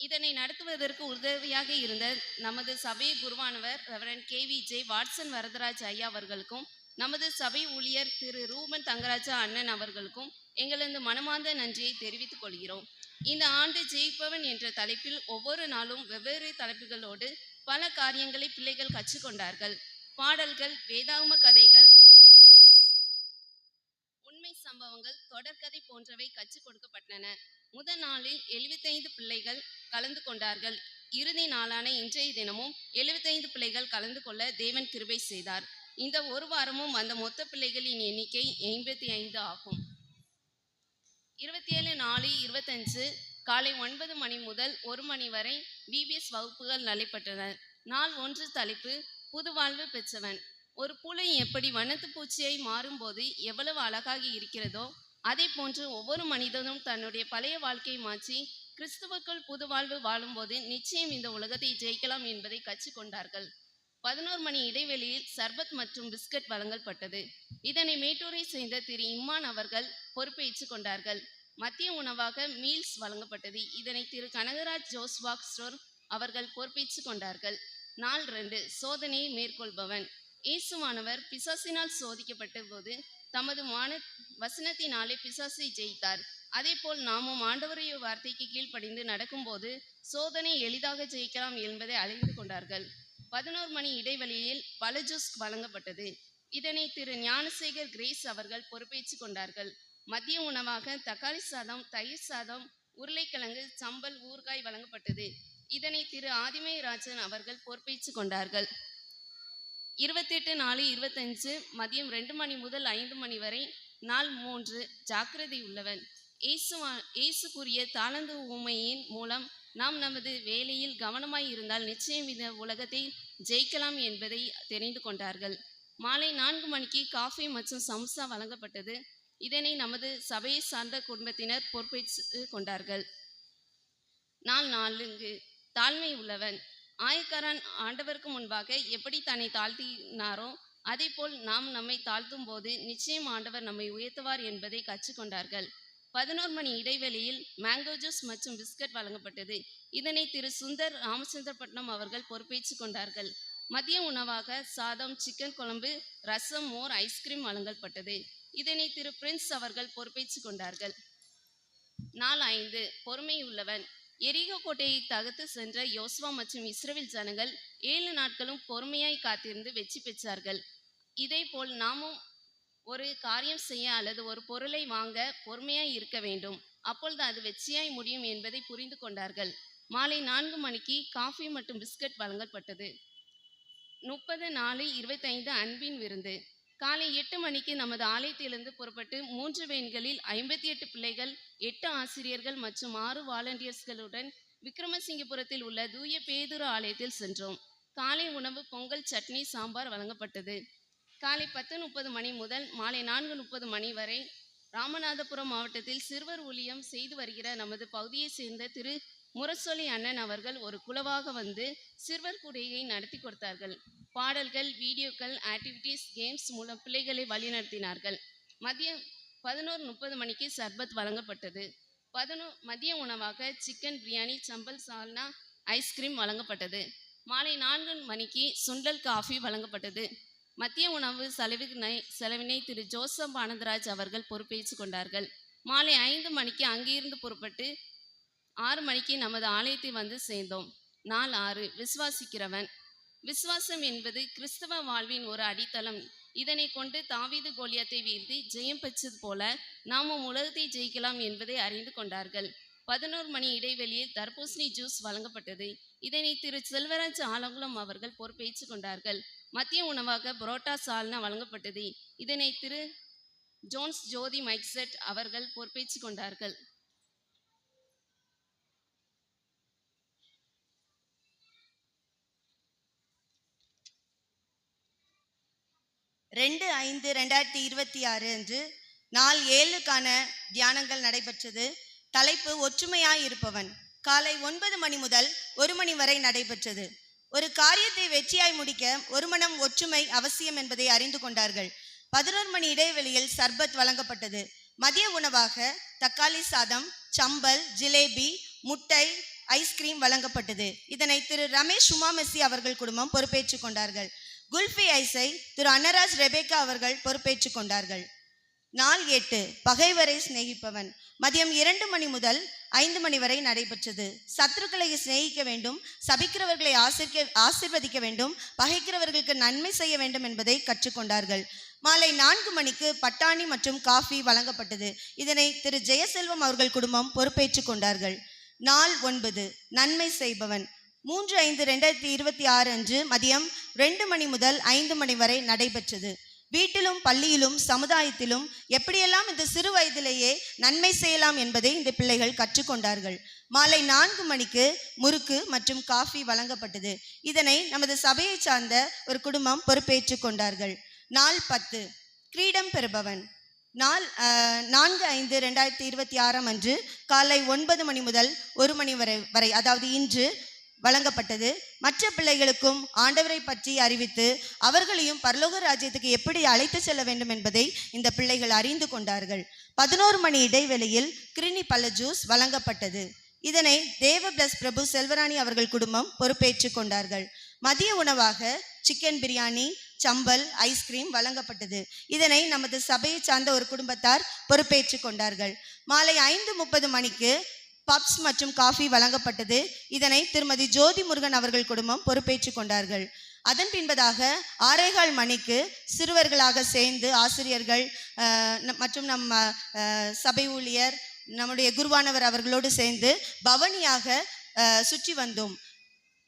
இதனை நடத்துவதற்கு உதவியாக இருந்த நமது சபை குருவானவர் ரெவரண்ட் KVJ வாட்சன் வரதராஜ் ஐயா அவர்களுக்கும் நமது சபை ஊழியர் திரு ரூபன் தங்கராஜா அண்ணன் அவர்களுக்கும் எங்களது மனமார்ந்த நன்றியை தெரிவித்துக் கொள்கிறோம். இந்த ஆண்டு ஜெயிப்பவன் என்ற தலைப்பில் ஒவ்வொரு நாளும் வெவ்வேறு தலைப்புகளோடு பல காரியங்களை பிள்ளைகள் கற்றுக்கொண்டார்கள். பாடல்கள், வேதாகம கதைகள், உண்மை சம்பவங்கள், தொடர்கதை போன்றவை கற்றுக் கொடுக்கப்பட்டன. முதல் நாளில் 75 பிள்ளைகள் கலந்து கொண்டார்கள். இறுதி நாளான இன்றைய தினமும் 75 பிள்ளைகள் கலந்து கொள்ள தேவன் கிருபை செய்தார். இந்த ஒரு வாரமும் வந்த மொத்த பிள்ளைகளின் எண்ணிக்கை 85 ஆகும். 27/4/25 காலை 9 மணி முதல் 1 மணி வரை விபிஎஸ் வகுப்புகள் நடைபெற்றன. நாள் 1 தலைப்பு புது வாழ்வு பெற்றவன். ஒரு புழு எப்படி வண்ணத்து பூச்சியை மாறும்போது எவ்வளவு அழகாக இருக்கிறதோ அதே போன்று ஒவ்வொரு மனிதனும் தன்னுடைய பழைய வாழ்க்கையை மாற்றி கிறிஸ்துவுக்குள் புது வாழ்வு வாழும்போது நிச்சயம் இந்த உலகத்தை ஜெயிக்கலாம் என்பதை கற்றுக்கொண்டார்கள். 11 மணி இடைவெளியில் சர்பத் மற்றும் பிஸ்கட் வழங்கப்பட்டது. இதனை மேட்டூரை சேர்ந்த திரு இம்மான் அவர்கள் பொறுப்பேற்றுக் கொண்டார்கள். மதிய உணவாக மீல்ஸ் வழங்கப்பட்டது. இதனை திரு கனகராஜ் ஜோஸ்வாக் ஸ்டோர் அவர்கள் பொறுப்பேற்றுக் கொண்டார்கள். நாள் 2 சோதனையை மேற்கொள்பவன். இயேசுவானவர் பிசாசினால் சோதிக்கப்பட்ட போது தமது வசனத்தினாலே பிசாசை ஜெயித்தார். அதே போல் நாமும் ஆண்டவருடைய வார்த்தைக்கு கீழ்ப்படிந்து நடக்கும்போது சோதனை எளிதாக ஜெயிக்கலாம் என்பதை அறிந்து கொண்டார்கள். 11 மணி இடைவெளியில் பல ஜூஸ் வழங்கப்பட்டது. இதனை திரு ஞானசேகர் கிரேஸ் அவர்கள் பொறுப்பேற்றுக் கொண்டார்கள். மதிய உணவாக தக்காளி சாதம், தயிர் சாதம், உருளைக்கிழங்கு, சம்பல், ஊறுகாய் வழங்கப்பட்டது. இதனை திரு ஆதிமை ராஜன் அவர்கள் பொறுப்பேற்றுக் கொண்டார்கள். 28/4/25 மதியம் 2 மணி முதல் 5 மணி வரை. நாள் 3 ஜாக்கிரதை உள்ளவன். இயேசு கூறிய தாளந்து ஊமையின் மூலம் நாம் நமது வேலையில் கவனமாய் இருந்தால் நிச்சயம் இந்த உலகத்தை ஜெயிக்கலாம் என்பதை தெரிந்து கொண்டார்கள். மாலை 4 மணிக்கு காஃபி மற்றும் சம்சா வழங்கப்பட்டது. இதனை நமது சபையை சார்ந்த குடும்பத்தினர் பொறுப்பேற்று கொண்டார்கள். நாள் 4 தாழ்மை உள்ளவன். ஆயக்காரன் ஆண்டவருக்கு முன்பாக எப்படி தன்னை தாழ்த்தினாரோ அதே போல் நாம் நம்மை தாழ்த்தும் போது நிச்சயம் ஆண்டவர் நம்மை உயர்த்துவார் என்பதை கற்றுக்கொண்டார்கள். 11 மணி இடைவெளியில் மேங்கோ ஜூஸ் மற்றும் பிஸ்கட் வழங்கப்பட்டது. இதனை திரு சுந்தர் ராமச்சந்திரப்பட்டினம் அவர்கள் பொறுப்பேற்றுக் கொண்டார்கள். மதிய உணவாக சாதம், சிக்கன் குழம்பு, ரசம், மோர், ஐஸ்கிரீம் வழங்கப்பட்டது. இதனை திரு பிரின்ஸ் அவர்கள் பொறுப்பேற்றுக் கொண்டார்கள். நாள் 5 பொறுமை உள்ளவன். எரிகோ கோட்டையை தகர்த்து சென்ற யோசுவா மற்றும் இஸ்ரவேல் ஜனங்கள் 7 நாட்களும் பொறுமையாய் காத்திருந்து வெற்றி பெற்றார்கள். இதே போல் நாமும் ஒரு காரியம் செய்ய அல்லது ஒரு பொருளை வாங்க பொறுமையாய் இருக்க வேண்டும். அப்பொழுது அது வெற்றியாய் முடியும் என்பதை புரிந்து கொண்டார்கள். மாலை 4 மணிக்கு காஃபி மற்றும் பிஸ்கட் வழங்கப்பட்டது. 30/4/25 அன்பின் விருந்து. காலை 8 மணிக்கு நமது ஆலயத்திலிருந்து புறப்பட்டு 3 வேன்களில் 58 பிள்ளைகள், 8 ஆசிரியர்கள் மற்றும் 6 வாலண்டியர்ஸ்களுடன் விக்ரமசிங்கபுரத்தில் உள்ள தூய பேதுரு ஆலயத்தில் சென்றோம். காலை உணவு பொங்கல், சட்னி, சாம்பார் வழங்கப்பட்டது. காலை 10:30 மணி முதல் மாலை 4:30 மணி வரை ராமநாதபுரம் மாவட்டத்தில் சிறுவர் ஊழியம் செய்து வருகிற நமது பகுதியை சேர்ந்த திரு முரசொலி அண்ணன் அவர்கள் ஒரு குழுவாக வந்து சிறுவர் கூடையை நடத்தி கொடுத்தார்கள். பாடல்கள், வீடியோக்கள், ஆக்டிவிட்டீஸ், கேம்ஸ் மூலம் பிள்ளைகளை வழிநடத்தினார்கள். மதியம் 11:30 மணிக்கு சர்பத் வழங்கப்பட்டது. மதிய உணவாக சிக்கன் பிரியாணி, சம்பல், சால்னா, ஐஸ்கிரீம் வழங்கப்பட்டது. மாலை 4 மணிக்கு சுண்டல், காஃபி வழங்கப்பட்டது. மதிய உணவு செலவினை திரு ஜோசப் ஆனந்தராஜ் அவர்கள் பொறுப்பேற்றுக் கொண்டார்கள். மாலை 5 மணிக்கு அங்கிருந்து புறப்பட்டு 6 மணிக்கு நமது ஆலயத்தை வந்து சேர்ந்தோம். நாள் 6 விசுவாசிக்கிறவன். விசுவாசம் என்பது கிறிஸ்தவ வாழ்வின் ஒரு அடித்தளம். இதனை கொண்டு தாவீது கோலியாத்தை வீழ்த்தி ஜெயம் பெற்றது போல நாமும் உலகத்தை ஜெயிக்கலாம் என்பதை அறிந்து கொண்டார்கள். 11 மணி இடைவெளியில் தர்பூசணி ஜூஸ் வழங்கப்பட்டது. இதனை திரு செல்வராஜ் ஆலங்குளம் அவர்கள் பொறுப்பேற்றுக் கொண்டார்கள். மதிய உணவாக புரோட்டா, சால்னா வழங்கப்பட்டது. இதனை திரு ஜோன்ஸ் ஜோதி மைக்செட் அவர்கள் பொறுப்பேற்றுக் கொண்டார்கள். 2/5/2026 அன்று நாள் 7க்கான தியானங்கள் நடைபெற்றது. தலைப்பு ஒற்றுமையாய் இருப்பவன். காலை 9 மணி முதல் 1 மணி வரை நடைபெற்றது. ஒரு காரியத்தை வெற்றியாய் முடிக்க ஒரு மனம் ஒற்றுமை அவசியம் என்பதை அறிந்து கொண்டார்கள். 11 மணி இடைவெளியில் சர்பத் வழங்கப்பட்டது. மதிய உணவாக தக்காளி சாதம், சம்பல், ஜிலேபி, முட்டை, ஐஸ்கிரீம் வழங்கப்பட்டது. இதனை திரு ரமேஷ் உமாமெஸ்ஸி அவர்கள் குடும்பம் பொறுப்பேற்றுக் கொண்டார்கள். குல்ஃபி ஐஸை திரு அன்னராஜ் ரெபேக்கா அவர்கள் பொறுப்பேற்றுக் கொண்டார்கள். நாள் 8 பகைவரை சிநேகிப்பவன் மதியம் 2 மணி முதல் 5 மணி வரை நடைபெற்றது. சத்துருக்களை சிநேகிக்க வேண்டும், சபிக்கிறவர்களை ஆசீர்வதிக்க வேண்டும், பகைக்கிறவர்களுக்கு நன்மை செய்ய வேண்டும் என்பதை கற்றுக்கொண்டார்கள். மாலை 4 மணிக்கு பட்டாணி மற்றும் காஃபி வழங்கப்பட்டது. இதனை திரு ஜெயசெல்வம் அவர்கள் குடும்பம் பொறுப்பேற்றுக் கொண்டார்கள். நாள் 9 நன்மை செய்பவன் 3/5/2026 அன்று மதியம் 2 மணி முதல் 5 மணி வரை நடைபெற்றது. வீட்டிலும் பள்ளியிலும் சமுதாயத்திலும் எப்படியெல்லாம் இந்த சிறு வயதிலேயே நன்மை செய்யலாம் என்பதை இந்த பிள்ளைகள் கற்றுக்கொண்டார்கள். மாலை 4 மணிக்கு முறுக்கு மற்றும் காஃபி வழங்கப்பட்டது. இதனை நமது சபையை சார்ந்த ஒரு குடும்பம் பொறுப்பேற்றுக் கொண்டார்கள். நாள் 10 கிரீடம் பெறுபவன் 4/5/2026 அன்று காலை 9 மணி முதல் 1 மணி வரை அதாவது இன்று வழங்கப்பட்டது. மற்ற பிள்ளைகளுக்கும் ஆண்டவரை பற்றி அறிவித்து அவர்களையும் பரலோக ராஜ்யத்துக்கு எப்படி அழைத்து செல்ல வேண்டும் என்பதை இந்த பிள்ளைகள் அறிந்து கொண்டார்கள். 11 மணி இடைவேளையில் கிருணி பழ ஜூஸ் வழங்கப்பட்டது. இதனை தேவ பிளஸ் பிரபு செல்வராணி அவர்கள் குடும்பம் பொறுப்பேற்றுக் கொண்டார்கள். மதிய உணவாக சிக்கன் பிரியாணி, சம்பல், ஐஸ்கிரீம் வழங்கப்பட்டது. இதனை நமது சபையை சார்ந்த ஒரு குடும்பத்தார் பொறுப்பேற்றுக் கொண்டார்கள். மாலை 5:30 மணிக்கு பப்ஸ் மற்றும் காஃபி வழங்கப்பட்டது. இதனை திருமதி ஜோதி முருகன் அவர்கள் குடும்பம் பொறுப்பேற்றுக் கொண்டார்கள். அதன் பின்பதாக 6:15 மணிக்கு சிறுவர்களாக சேர்ந்து ஆசிரியர்கள் மற்றும் நம்ம சபை ஊழியர் நம்முடைய குருவானவர் அவர்களோடு சேர்ந்து பவனியாக சுற்றி வந்தோம்.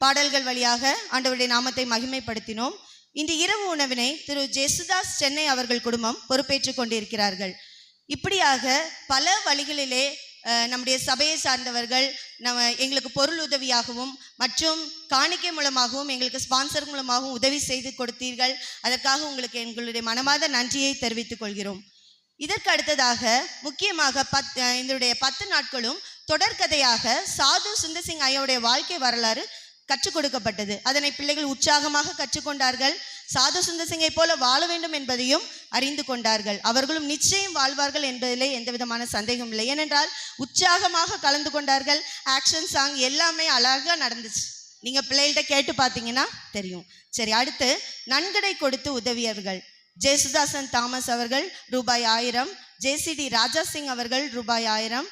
பாடல்கள் வழியாக ஆண்டவருடைய நாமத்தை மகிமைப்படுத்தினோம். இன்று இரவு உணவினை திரு ஜெசுதாஸ் சென்னை அவர்கள் குடும்பம் பொறுப்பேற்றுக் கொண்டிருக்கிறார்கள். இப்படியாக பல வழிகளிலே நம்முடைய சபையை சார்ந்தவர்கள் எங்களுக்கு பொருள் உதவியாகவும் மற்றும் காணிக்கை மூலமாகவும் எங்களுக்கு ஸ்பான்சர் மூலமாகவும் உதவி செய்து கொடுத்தீர்கள். அதற்காக உங்களுக்கு எங்களுடைய மனமார்ந்த நன்றியை தெரிவித்துக் கொள்கிறோம். இதற்கு அடுத்ததாக முக்கியமாக இதனுடைய 10 நாட்களும் தொடர்கதையாக சாது சுந்தர் சிங் ஐயாவுடைய வாழ்க்கை வரலாறு கற்றுக் கொடுக்கப்பட்டது. அதனை பிள்ளைகள் உற்சாகமாக கற்றுக்கொண்டார்கள். சாது சுந்தர் சிங்கை போல வாழ வேண்டும் என்பதையும் அறிந்து கொண்டார்கள். அவர்களும் நிச்சயம் வாழ்வார்கள் என்பதிலே எந்த விதமான சந்தேகம் இல்லை. ஏனென்றால் உற்சாகமாக கலந்து கொண்டார்கள். ஆக்ஷன் சாங் எல்லாமே அழகாக நடந்துச்சு. நீங்கள் பிள்ளைகள்கிட்ட கேட்டு பார்த்தீங்கன்னா தெரியும். சரி, அடுத்து நன்கொடை கொடுத்து உதவியவர்கள் ஜெயசுதாசன் தாமஸ் அவர்கள் ரூபாய் 1000, ஜேசிடி ராஜா சிங் அவர்கள் ரூபாய் 1000,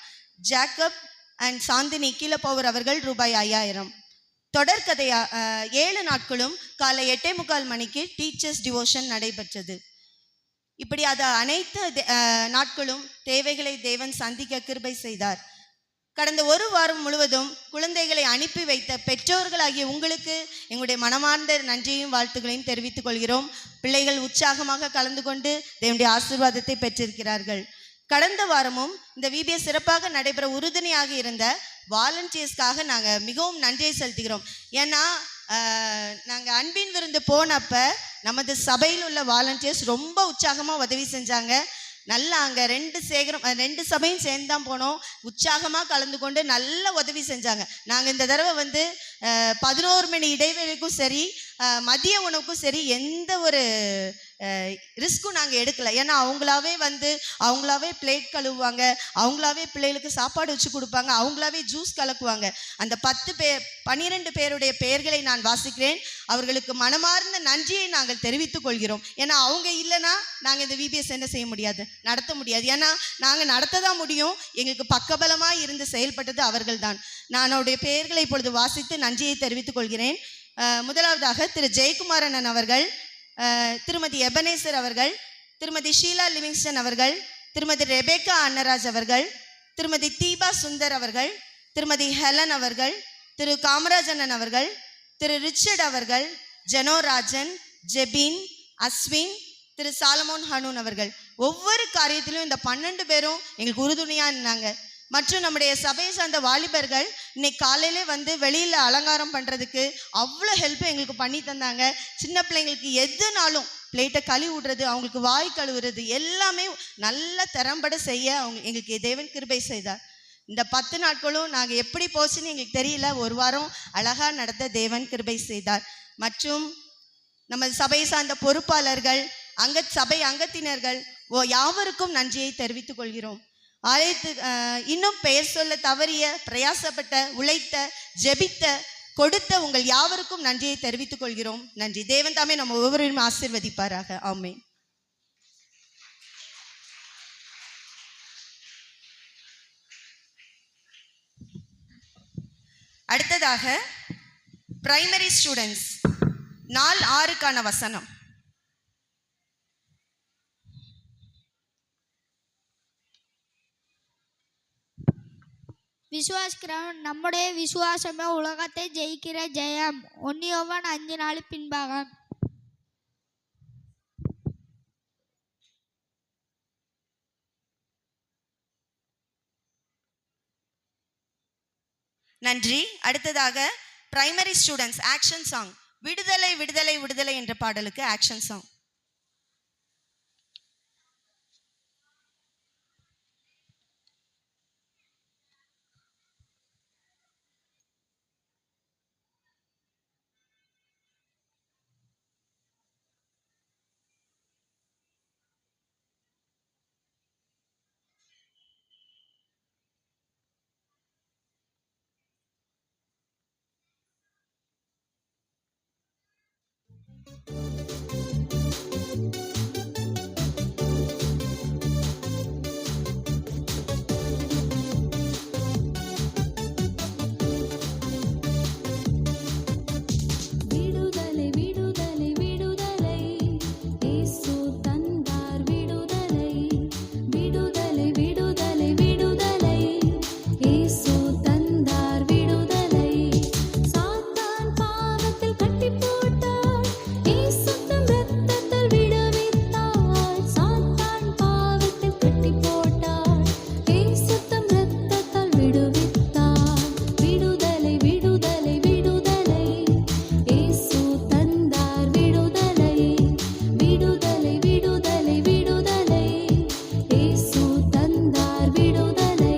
ஜேக்கப் அண்ட் சாந்தினி கீழப்பவர் அவர்கள் ரூபாய் 5000. தொடர்கதையா 7 நாட்களும் காலை 8:45 மணிக்கு டீச்சர்ஸ் டிவோஷன் நடைபெற்றது. இப்படி அது அனைத்து நாட்களும் தேவைகளை தேவன் சந்திக்க கிருபை செய்தார். கடந்த 1 வாரம் முழுவதும் குழந்தைகளை அனுப்பி வைத்த பெற்றோர்களாகிய உங்களுக்கு எங்களுடைய மனமார்ந்த நன்றியையும் வாழ்த்துக்களையும் தெரிவித்துக் கொள்கிறோம். பிள்ளைகள் உற்சாகமாக கலந்து கொண்டு தேவனுடைய ஆசீர்வாதத்தை பெற்றிருக்கிறார்கள். கடந்த வாரமும் இந்த விபிஎஸ் சிறப்பாக நடைபெற உறுதுணையாக இருந்த வாலண்டியர்ஸ்க்காக நாங்கள் மிகவும் நன்றியை செலுத்துகிறோம். ஏன்னா நாங்கள் அன்பின் விருந்து போனப்ப நமது சபையில் உள்ள வாலண்டியர்ஸ் ரொம்ப உற்சாகமாக உதவி செஞ்சாங்க. நல்லா அங்கே 2 சபையும் சேர்ந்து தான் போனோம். உற்சாகமாக கலந்து கொண்டு நல்ல உதவி செஞ்சாங்க. நாங்கள் இந்த தடவை 11 மணி இடைவேளைக்கும் சரி மதிய உணவுக்கும் சரி எந்த ஒரு ரிஸ்க்கும் நாங்கள் எடுக்கலை. ஏன்னா அவங்களாவே பிளேட் கழுவுவாங்க, அவங்களாவே பிள்ளைகளுக்கு சாப்பாடு வச்சு கொடுப்பாங்க, அவங்களாவே ஜூஸ் கலக்குவாங்க. அந்த 12 பேருடைய பெயர்களை நான் வாசிக்கிறேன். அவர்களுக்கு மனமார்ந்த நன்றியை நாங்கள் தெரிவித்துக் கொள்கிறோம். ஏன்னா அவங்க இல்லைன்னா நாங்கள் இந்த விபிஎஸ் என்ன செய்ய முடியாது, நடத்த முடியாது. ஏன்னா நாங்கள் நடத்த தான் முடியும். எங்களுக்கு பக்கபலமாக இருந்து செயல்பட்டது அவர்கள் தான். நான் அவருடைய பெயர்களை இப்பொழுது வாசித்து நன்றியை தெரிவித்துக் கொள்கிறேன். முதலாவதாக திரு ஜெயக்குமாரன் அவர்கள், திருமதி எபனேசர் அவர்கள், திருமதி ஷீலா லிவிங்ஸ்டன் அவர்கள், திருமதி ரெபேக்கா அன்னராஜ் அவர்கள், திருமதி தீபா சுந்தர் அவர்கள், திருமதி ஹெலன் அவர்கள், திரு காமராஜன் அவர்கள், திரு ரிச்சர்ட் அவர்கள், ஜெனோராஜன், ஜெபின், அஸ்வின், திரு சாலமோன் ஹனூன் அவர்கள். ஒவ்வொரு காரியத்திலும் இந்த 12 பேரும் எங்களுக்கு உறுதுணையாக இருந்தாங்க. மற்றும் நம்முடைய சபையை சார்ந்த வாலிபர்கள் இன்னைக்கு காலையிலே வெளியில் அலங்காரம் பண்ணுறதுக்கு அவ்வளோ ஹெல்ப் எங்களுக்கு பண்ணி தந்தாங்க. சின்ன பிள்ளைங்களுக்கு எதுனாலும் பிளேட்டை கழுவி விடுறது, அவங்களுக்கு வாய் கழுவுறது எல்லாமே நல்ல திறம்பட செய்ய எங்களுக்கு தேவன் கிருபை செய்தார். இந்த 10 நாட்களும் நாங்கள் எப்படி போச்சுன்னு எங்களுக்கு தெரியல. 1 வாரம் அழகாக நடத்த தேவன் கிருபை செய்தார். மற்றும் நம்ம சபையை சார்ந்த பொறுப்பாளர்கள், சபை அங்கத்தினர்கள் யாவருக்கும் நன்றியை தெரிவித்துக் கொள்கிறோம். இன்னும் பெயர் சொல்ல தவறிய, பிரயாசப்பட்ட, உழைத்த, ஜெபித்த கொடுத்த உங்கள் யாவருக்கும் நன்றியை தெரிவித்துக் கொள்கிறோம். நன்றி. தேவன் தாமே நம்ம ஒவ்வொருவரையும் ஆசீர்வதிப்பாராக. ஆமென். அடுத்ததாக பிரைமரி ஸ்டூடெண்ட்ஸ் நாள் 6க்கான வசனம். விசுவாசிக்கிறவன் நம்முடைய விசுவாசமே உலகத்தை ஜெயிக்கிற ஜெயம். 1 யோவான் 5:4 பின்பாகம். நன்றி. அடுத்ததாக பிரைமரி ஸ்டூடெண்ட்ஸ் ஆக்ஷன் சாங் விடுதலை விடுதலை விடுதலை என்ற பாடலுக்கு ஆக்ஷன் சாங். விடுதலை விடுதலை விடுதலை இயேசு தந்தார் விடுதலை. விடுதலை விடுதலை விடுதலை இயேசு தந்தார் விடுதலை. சாத்தான் பாவத்தில் கட்டி போட்டார், இயேசு தம் இரத்தத்தால் விடுவித்தார். சாத்தான் பாவத்தில் கட்டி போட்டார், இயேசு தம் இரத்தத்தால் விடுவித்தார். விடுதலை விடுதலை விடுதலை இயேசு தந்தார் விடுதலை. விடுதலை விடுதலை விடுதலை இயேசு தந்தார் விடுதலை.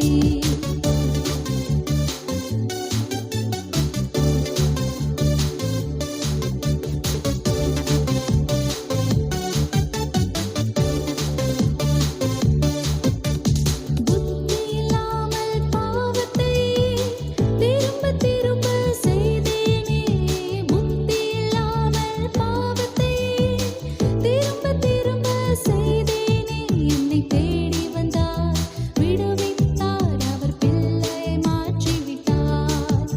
புத்தி இல்லாமல் பாவத்தை திரும்ப திரும்ப செய்தேனே. புத்தி இல்லாமல் பாவத்தை திரும்ப திரும்ப செய்தேனே. என்னை தேடி வந்தார், விடுவித்தார், அவர் பிள்ளையை மாற்றிவிட்டார்.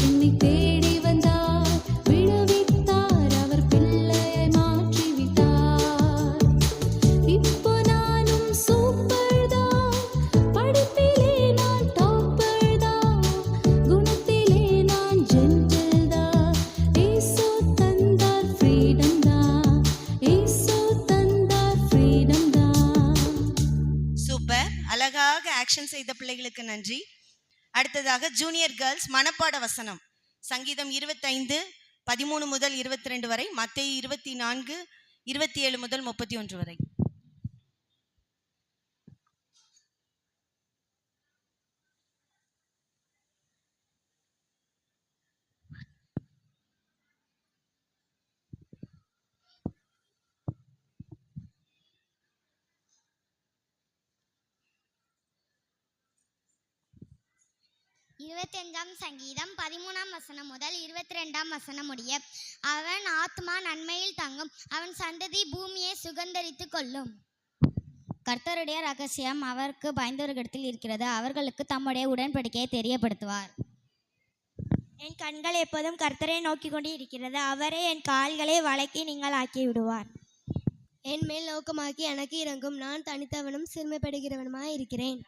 என்னை தேடி வந்தார், விடுவித்தார், அவர் பிள்ளையை மாற்றிவிட்டார். இப்போ நானும் சூப்பர் தான், படிப்பிலே நான் டாப்பர் தான், குணத்திலே நான் ஜென்டில் தான். இயேசு தந்தார் ஃப்ரீடம் தான், இயேசு தந்தார் ஃப்ரீடம் தான். சூப்பர். அழகாக ஆக்ஷன் செய்த பிள்ளைகளுக்கு நன்றி. அடுத்ததாக ஜூனியர் கேர்ள்ஸ் மனப்பாட வசனம் சங்கீதம் 25 13 முதல் 22 வரை, மத்தேயு 24 27 முதல் 31 வரை. இருபத்தஞ்சாம் சங்கீதம் 13ஆம் வசனம் முதல் 22ஆம் வசனம் முடிய. அவன் ஆத்மா நன்மையில் தங்கும், அவன் சந்ததி பூமியை சுகந்தரித்து கொள்ளும். கர்த்தருடைய ரகசியம் அவருக்கு பயந்தவர்களிடத்தில் இருக்கிறது, அவர்களுக்கு தம்முடைய உடன்படிக்கையை தெரியப்படுத்துவார். என் கண்கள் எப்போதும் கர்த்தரை நோக்கி கொண்டு இருக்கிறது, அவரே என் கால்களை வளைக்கி நீங்கள் ஆக்கி விடுவார். என் மேல் நோக்கமாக்கி எனக்கு இறங்கும், நான் தனித்தவனும் சிறுமைப்படுகிறவனுமாய் இருக்கிறேன்.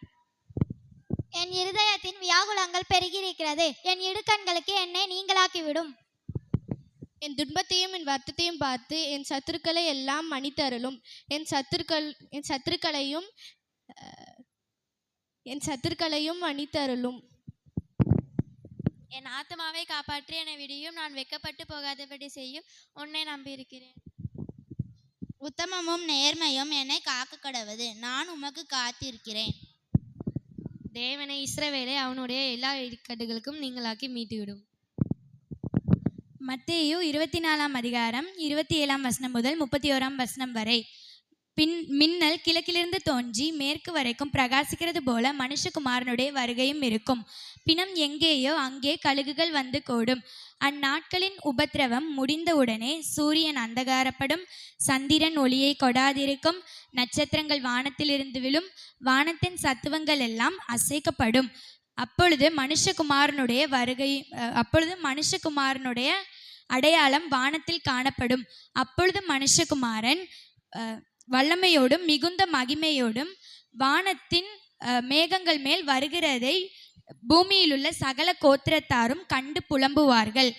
என் இருதயத்தின் வியாகுலங்கள் பெருகியிருக்கிறது, என் இடுக்கண்களுக்கு என்னை நீங்களாக்கிவிடும். என் துன்பத்தையும் என் வருத்தத்தையும் பார்த்து என் சத்துருக்களை எல்லாம் மன்னித்தருளும். என் சத்துருக்களையும் மன்னித்தருளும். என் ஆத்மாவை காப்பாற்றி என்னை விடியும், நான் வெட்கப்பட்டு போகாதபடி செய்யும், உன்னை நம்பியிருக்கிறேன். உத்தமமும் நேர்மையும் என்னை காக்க கடவது, நான் உமக்கு காத்திருக்கிறேன். தேவனை இஸ்ரவேலை அவனுடைய எல்லா இக்கட்டுகளுக்கும் நீங்களாக்கி மீட்டுவிடும். மத்தேயு 24ஆம் அதிகாரம் 27ஆம் வசனம் முதல் 31ஆம் வசனம் வரை. மின்னல் கிழக்கிலிருந்து தோன்றி மேற்கு வரைக்கும் பிரகாசிக்கிறது போல மனுஷகுமாரனுடைய வருகையும் இருக்கும். பிணம் எங்கேயோ அங்கே கழுகுகள் வந்து கூடும். அந்நாட்களின் உபத்திரவம் முடிந்தவுடனே சூரியன் அந்தகாரப்படும், சந்திரன் ஒளியை கொடாதிருக்கும், நட்சத்திரங்கள் வானத்திலிருந்து விழும், வானத்தின் சத்துவங்கள் எல்லாம் அசைக்கப்படும். அப்பொழுது மனுஷகுமாரனுடைய அடையாளம் வானத்தில் காணப்படும். அப்பொழுது மனுஷகுமாரன் வல்லமையோடும் மிகுந்த மகிமையோடும் வானத்தின் மேகங்கள் மேல் வருகிறதை பூமியிலுள்ள சகல கோத்திரத்தாரும் கண்டு புலம்புவார்கள்.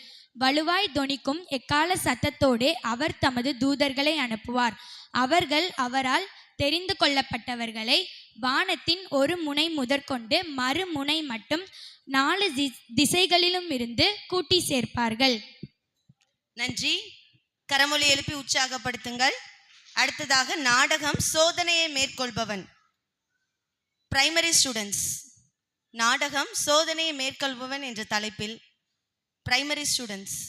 வலுவாய் தொனிக்கும் எக்கால சத்தத்தோடே அவர் தமது தூதர்களை அனுப்புவார். அவர்கள் அவரால் தெரிந்து கொள்ளப்பட்டவர்களை வானத்தின் ஒரு முனை முதற்கொண்டு மறுமுனை மட்டும் 4 திசைகளிலும் இருந்து கூட்டி சேர்ப்பார்கள். நன்றி. கரமொலி எழுப்பி உற்சாகப்படுத்துங்கள். அடுத்ததாக நாடகம் சோதனையை மேற்கொள்பவன். பிரைமரி ஸ்டூடெண்ட்ஸ், நாடகம் சோதனையை மேற்கொள்பவன் என்ற தலைப்பில் பிரைமரி ஸ்டூடெண்ட்ஸ்.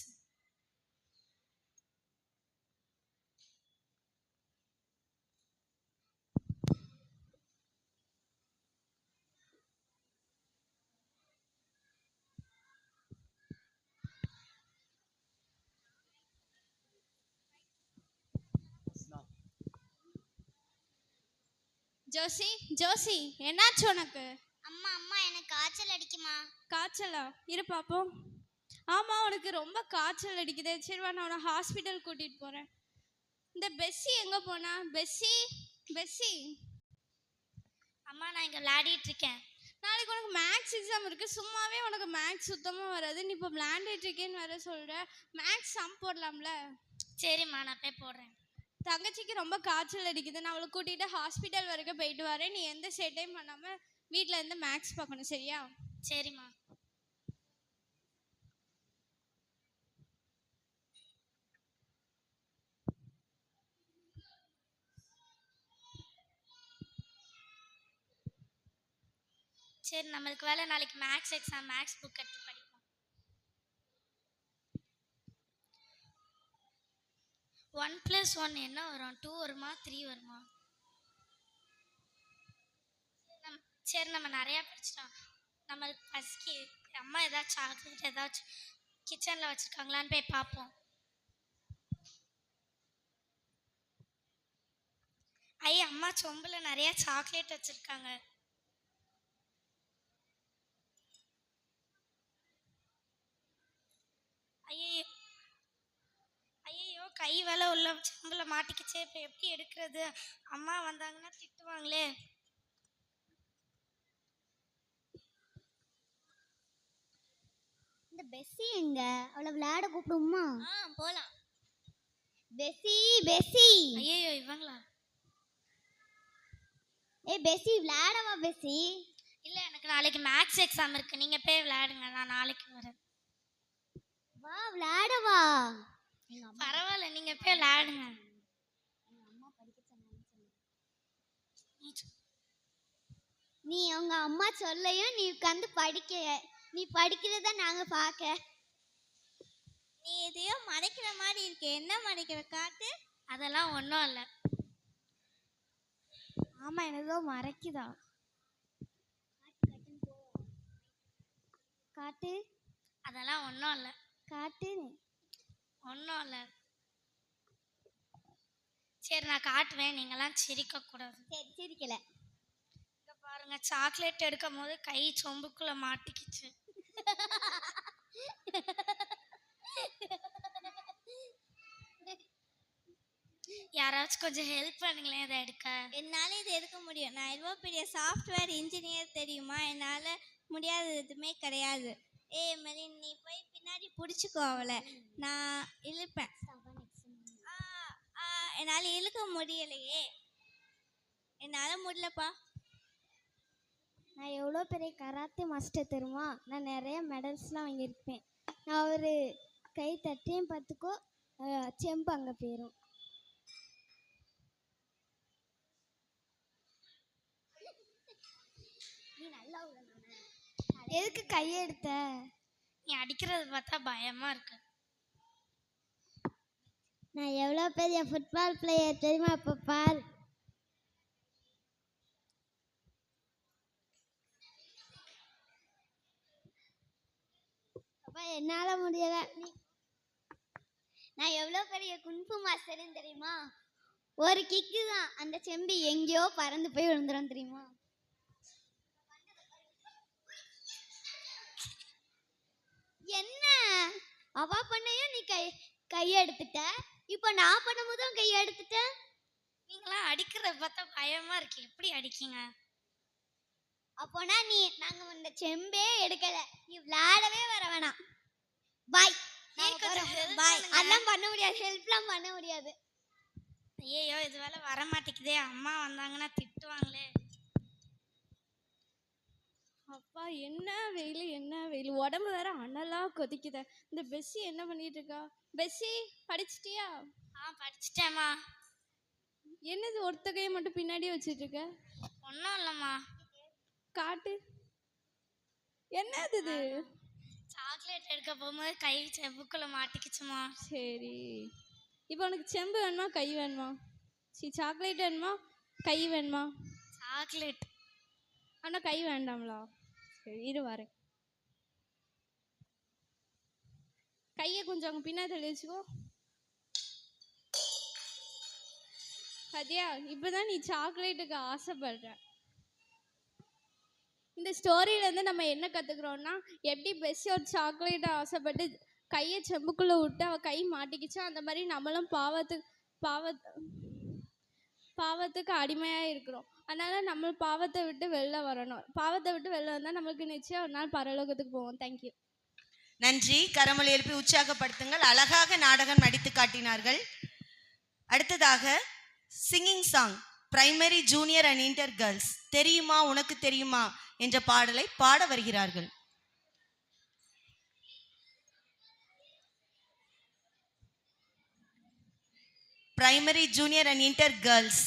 ஜோசி, ஜோசி, என்னாச்சு உனக்கு? அம்மா அம்மா எனக்கு காய்ச்சல் அடிக்குமா? காய்ச்சலா? இரு பாப்போம். ஆமா, உனக்கு ரொம்ப காய்ச்சல் அடிக்குது. சரி வா, நான் உன்னை ஹாஸ்பிட்டல் கூட்டிட்டு போறேன். இந்த பெஸ்ஸி எங்க போனா? பெஸ்ஸி, பெஸ்ஸி. அம்மா நான் இங்க விளையாடிட்டு இருக்கேன். நாளைக்கு உனக்கு மேக்ஸ் எக்ஸாம் இருக்கு. சும்மாவே உனக்கு மேக்ஸ் சுத்தமா வராது. நீ இப்போ விளையாண்டுட்டு இருக்கேன்னு வேற சொல்ற. மேக்ஸ் சம் போடலாம்ல? சரிம்மா நான் போய் போடுறேன். தங்கச்சிக்கு ரொம்ப காய்ச்சல் அடிக்குது. நான் அவளை கூட்டிட்டு ஹாஸ்பிட்டல் வரைக்கும் போயிட்டு வரேன். நீ எந்த சேட்டையும் பண்ணாம வீட்டில் இருந்து மேக்ஸ் பார்க்கணும், சரியா? சரிம்மா. சரி, நம்மளுக்கு வேலை நாளைக்கு மேக்ஸ் எக்ஸாம். மேக்ஸ் புக் எடுத்து படிப்போம். 1 + 1 என்ன வரும்? 2 வருமா 3 வருமா? சரி, நம்ம நிறையா படிச்சிட்டோம். நம்மளுக்கு பசிக்கு அம்மா ஏதாச்சும் சாக்லேட் ஏதாச்சும் கிச்சனில் வச்சுருக்காங்களான்னு போய் பார்ப்போம். ஐயா, அம்மா சொம்பில் நிறையா சாக்லேட் வச்சுருக்காங்க. ஐயோ, கை வேலை உள்ள செம்பில் மாட்டிக்கிச்சே. இப்போ எப்படி எடுக்கிறது? அம்மா வந்தாங்கன்னா திட்டுவாங்களே. இந்த பெஸ்ஸி எங்க? அவளை விளையாட கூப்பிடுமா? போலாம். பெஸ்ஸி, பெஸ்ஸி. ஐயோ, இவங்களா? பெஸ்ஸி விளையாடவா? பெஸ்ஸி இல்லை, எனக்கு நாளைக்கு மேக்ஸ் எக்ஸாம் இருக்கு. நீங்க போய் விளையாடுங்க, நான் நாளைக்கு வரேன். வா விளையாடவா? பரவாயில்ல, நீங்க போய் விளையாடுங்க. நீ உங்க அம்மா சொல்லையும் நீ உட்காந்து படிக்க. நீ படிக்கிறத நாங்க பார்க்க. நீ எதையோ மறைக்கிற மாதிரி இருக்கு. என்ன மறைக்கிற? காட்டு. அதெல்லாம் ஒன்றும் இல்லை. ஆமா, எனதோ மறைக்குதா? காட்டு. அதெல்லாம் ஒன்றும் இல்லை. காட்டு. ஒன்றும் இல்லை. சரி, நான் காட்டுவேன். நீங்களாம் சிரிக்கக்கூடாது. சரி, சிரிக்கலை. இங்கே பாருங்க, சாக்லேட் எடுக்கும் போது கை சொம்புக்குள்ளே மாட்டிக்கிச்சு. யாராச்சும் கொஞ்சம் ஹெல்ப் பண்ணுங்களேன் இதை எடுக்க. என்னால் இது எடுக்க முடியும். நான் எவ்வளோ பெரிய சாஃப்ட்வேர் இன்ஜினியர் தெரியுமா? என்னால் முடியாத எதுவுமே கிடையாது. மரின், நீ போய் பின்னாடி பிடிச்சிக்கோ அவளை. நான் இழுப்பேன். என்னால் இழுக்க முடியலையே. என்னால் முடியலப்பா. நான் எவ்வளோ பெரிய கராத்தே மாஸ்டர் தெரியுமா? நான் நிறைய மெடல்ஸ்லாம் வாங்கியிருப்பேன். நான் ஒரு கை தட்டியும் பார்த்துக்கோ, செம்பு அங்கே போயிடும். நீ நல்லா எதுக்கு கையெடுத்த? நீ அடிக்கிறது பார்த்தா பயமா இருக்கு. நான் எவ்வளோ பெரிய ஃபுட்பால் பிளேயர் தெரியுமா? இப்போ பார். என்னால முடியல. நான் எவ்வளோ பெரிய குன்ஃபு மாஸ்டர்னு தெரியுமா? ஒரு கிக்கு தான் அந்த செம்பு எங்கேயோ பறந்து போய் விழுந்துரும் தெரியுமா? என்ன அவ பண்ணையும் நீ கையை எடுத்துட்ட, இப்போ நான் பண்ணும்போதும் கையை எடுத்துட்ட. நீங்களாம் அடிக்கிறத பார்த்தா பயமா இருக்கு. எப்படி அடிக்கீங்க? அப்போனா நாங்க இந்த செம்பே எடுக்கல, நீ விளையாடவே வர வேணாம். பாய் பாய். அதெல்லாம் பண்ண முடியாது, ஹெல்ப்லாம் பண்ண முடியாது. ஐயோ இது வேலை வர மாட்டேங்குதே. அம்மா வந்தாங்கன்னா திட்டுவாங்களே. அப்பா என்ன வெயில் என்ன வெயில், உடம்பு வேற அனலா கொதிக்குத. இந்த பெஸ்ஸி என்ன பண்ணிட்டு இருக்கா? பெஸ்ஸி படிச்சிட்டியா? படிச்சிட்டேம்மா. என்னது ஒருத்த கையை மட்டும் பின்னாடியே வச்சுட்டு இருக்க? ஒன்றும் இல்லைம்மா. காட்டு. என்னது இது? சாக்லேட் எடுக்க போகும்போது கை செம்புக்குள்ள மாட்டிக்கிச்சுமா. சரி, இப்போ உனக்கு செம்பு வேணுமா கை வேணுமா? சாக்லேட் வேணுமா கை வேணுமா? சாக்லேட். ஆனால் கை வேண்டாம்லா? சரி இரு வரேன். கையை கொஞ்சம் அங்கே பின்னாடி தள்ளி வச்சுக்கோ. சத்யா, இப்போதான் நீ சாக்லேட்டுக்கு ஆசைப்படுற. இந்த ஸ்டோரியிலேருந்து நம்ம என்ன கற்றுக்குறோன்னா, எப்படி பெஸ்ஸி ஒரு சாக்லேட்டை ஆசைப்பட்டு கையை செம்புக்குள்ளே விட்டு அவள் கை மாட்டிக்கிச்சோ, அந்த மாதிரி நம்மளும் பாவத்துக்கு அடிமையாக இருக்கிறோம். அதனால் நம்ம பாவத்தை விட்டு வெளில வரணும். பாவத்தை விட்டு வெளில வந்தால் நம்மளுக்கு நிச்சயம் ஒரு நாள் பரலோகத்துக்கு போவோம். தேங்க்யூ. நன்றி. கரமொழி எழுப்பி உற்சாகப்படுத்துங்கள். அழகாக நாடகம் நடித்து காட்டினார்கள். அடுத்ததாக singing song primary junior and inter girls தெரியுமா உனக்கு தெரியுமா என்ற பாடலை பாட வருகிறார்கள். Primary junior and inter girls.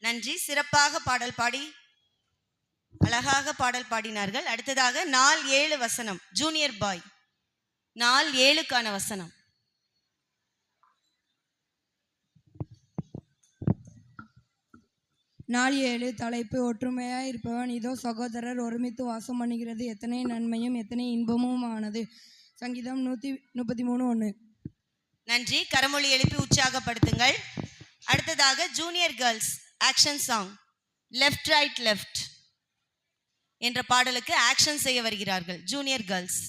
நன்றி. சிறப்பாக பாடல் பாடி அழகாக பாடல் பாடினார்கள். அடுத்ததாக 4-7 வசனம் ஜூனியர் பாய். 4-7க்கான வசனம். நாள் 7 தலைப்பு ஒற்றுமையாய் இருப்பவன் இதோ சகோதரர் ஒருமித்து வாசம் பண்ணுகிறது எத்தனை நன்மையும் எத்தனை இன்பமும் ஆனது. சங்கீதம் 133:1. நன்றி. கரமொழி எழுப்பி உற்சாகப்படுத்துங்கள். அடுத்ததாக junior girls action song left right left என்ற பாடலுக்கு ஆக்ஷன் செய்ய வருகிறார்கள் junior girls.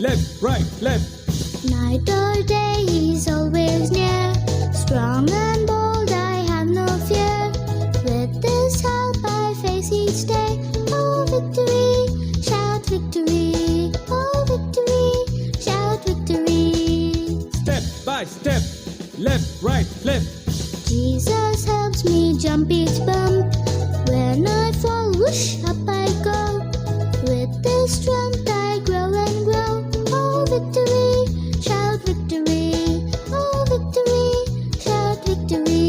Left, right, left. Night or day, he's always near. Strong and bold, I have no fear. With this help, I face each day. Oh, victory, shout victory. Oh, victory, shout victory. Step by step, left, right, left. Jesus helps me jump each bump. When I fall, whoosh, up I go. With this strength, I grow and grow. Oh, victory, shout victory. Oh, victory, shout victory.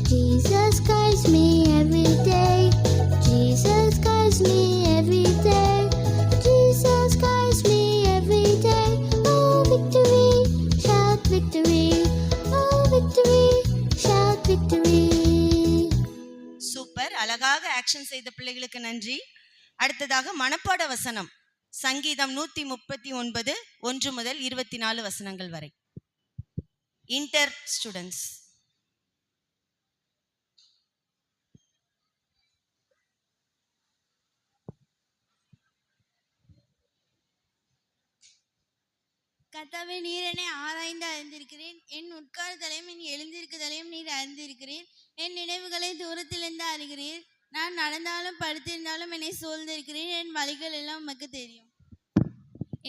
Jesus guides me every day. Jesus guides me every day. Jesus guides me every day. Oh, victory, shout victory. Oh, victory, shout victory. Super. அழகாக action செய்த பிள்ளைகளுக்கு நன்றி. அடுத்ததாக மனப்பாட வசனம் சங்கீதம் 139 1 முதல் 24 வசனங்கள் வரை. Inter students. கர்த்தாவே, நீர் என்னை ஆராய்ந்து அறிந்திருக்கிறேன். என் உட்கார்தலையும் என் எழுந்திருக்குதலையும் நீர் அறிந்திருக்கிறேன். என் நினைவுகளை தூரத்திலிருந்து அறிகிறீர். நான் நடந்தாலும் படுத்திருந்தாலும் என்னை சூழ்ந்திருக்கிறேன். என் வழிகள் எல்லாம் உமக்கு தெரியும்.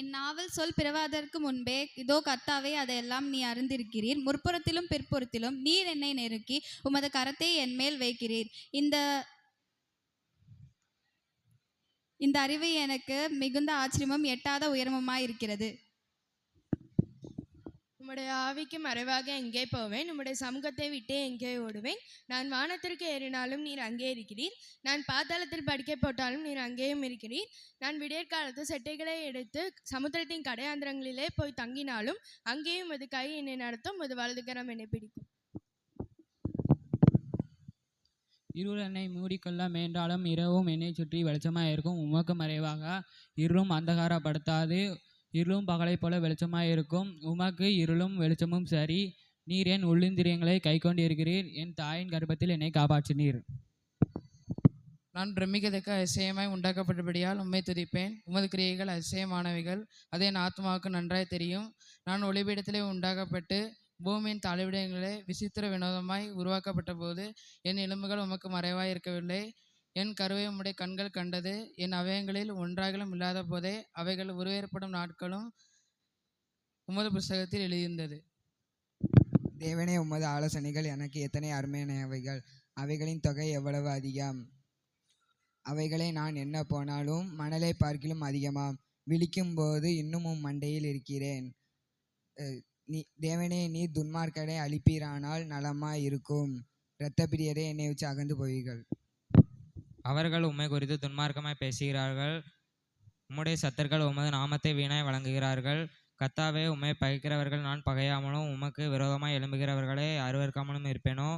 என் நாவல் சொல் பிறவாதற்கு முன்பே இதோ கர்த்தாவே அதையெல்லாம் நீ அறிந்திருக்கிறீர். முற்புறத்திலும் பிற்புறத்திலும் நீர் என்னை நெருக்கி உமது கரத்தை என் மேல் வைக்கிறீர். இந்த அறிவு எனக்கு மிகுந்த ஆச்சரியமும் எட்டாத உயரமுமாயிருக்கிறது. உம்முடைய ஆவிக்கு மறைவாக எங்கே போவேன்? உம்முடைய சமூகத்தை விட்டே எங்கே ஓடுவேன்? நான் வானத்திற்கு ஏறினாலும் நீர் அங்கே இருக்கிறீர். நான் பாதாளத்தில் படுக்கை போட்டாலும் நீர் அங்கேயும் இருக்கிறீர். நான் விடியற்காலத்து செட்டைகளை எடுத்து சமுத்திரத்தின் கடையாந்திரங்களிலே போய் தங்கினாலும் அங்கேயும் அது கை என்னை நடத்தும், அது வலதுகரம் என்னை பிடிக்கும். இருள் என்னை மூடிக்கொள்ள மேன்றாலும் இரவும் என்னை சுற்றி வெளிச்சமாக இருக்கும். உமக்கு மறைவாக இருளும் அந்தகாரப்படுத்தாது. இருளும் பகலை போல வெளிச்சமாக இருக்கும். உமக்கு இருளும் வெளிச்சமும் சரி. நீர் என் உள்ளிந்திரியங்களை கை கொண்டு இருக்கிறீர். என் தாயின் கர்ப்பத்தில் என்னை காப்பாற்றினீர். நான் பிரமிக்கத்தக்க அதிசயமாய் உண்டாக்கப்பட்டபடியால் உம்மை துதிப்பேன். உமது கிரியைகள் அதிசயமானவைகள், அதே என் ஆத்மாவுக்கு நன்றாய் தெரியும். நான் ஒளிபீடத்திலே உண்டாக்கப்பட்டு பூமியின் தலைவிடங்களே விசித்திர வினோதமாய் உருவாக்கப்பட்ட போது என் எலும்புகள் உமக்கு மறைவாய் இருக்கவில்லை. என் கருவை உம்முடைய கண்கள் கண்டது. என் அவயங்களில் ஒன்றாகலும் இல்லாத போதே அவைகள் உருவேற்படும் நாட்களும் உமது புஸ்தகத்தில் எழுதியிருந்தது. தேவனே, உமது ஆலோசனைகள் எனக்கு எத்தனை அருமையானவைகள்! அவைகளின் தொகை எவ்வளவு அதிகம்! அவைகளை நான் என்ன போனாலும் மணலை பார்க்கிலும் அதிகமாம். விழிக்கும் போது இன்னும் மண்டையில் இருக்கிறேன். தேவனே, நீ துன்மார்க்கரை அழிப்பீரானால் நலமாய் இருக்கும். இரத்த பிரியரே, என்னை வச்சு அகன்று போவீர்கள். அவர்கள் உம்மை குறித்து துன்மார்க்கமாய் பேசுகிறார்கள். உம்முடைய சத்தர்கள் உமது நாமத்தை வீணாய் வழங்குகிறார்கள். கர்த்தாவே, உம்மை பகைக்கிறவர்கள் நான் பகையாமலும் உமக்கு விரோதமாய் எழும்புகிறவர்களை அருவருக்காமலும் இருப்பேனோ?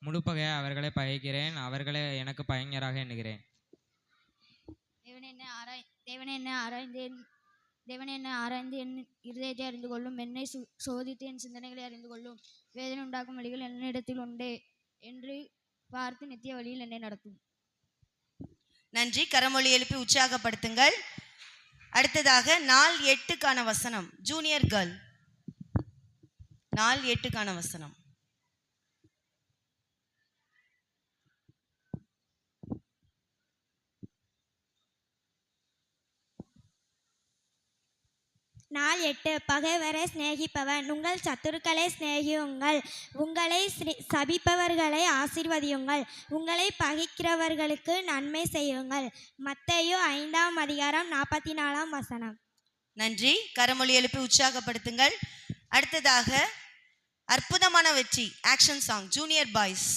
முழு பகையாக அவர்களை பகைக்கிறேன். அவர்களை எனக்கு பகைஞராக எண்ணுகிறேன். தேவனே, என்னை ஆராய்ந்து என் இருதயத்தை அறிந்து கொள்ளும். என்னை சோதித்து என் சிந்தனைகளை அறிந்து கொள்ளும். வேதனை உண்டாக்கும் வழிகள் என்னிடத்தில் உண்டே என்று பார்த்து நித்திய வழியில் என்னை நடத்தும். நன்றி. கரமொழி எழுப்பி உற்சாகப்படுத்துங்கள். அடுத்ததாக நாள் 8க்கான வசனம் ஜூனியர் கேர்ள். நாள் 8க்கான வசனம். நாள் 8. பகைவரை சிநேகிப்பவன் உங்கள் சத்துருக்களை சிநேகியுங்கள், உங்களை சபிப்பவர்களை ஆசீர்வதியுங்கள், உங்களை பகைக்கிறவர்களுக்கு நன்மை செய்யுங்கள். மத்தேயு 5:44 நன்றி. கரமொழி எழுப்பி உற்சாகப்படுத்துங்கள். அடுத்ததாக அற்புதமான வெற்றி action song junior boys.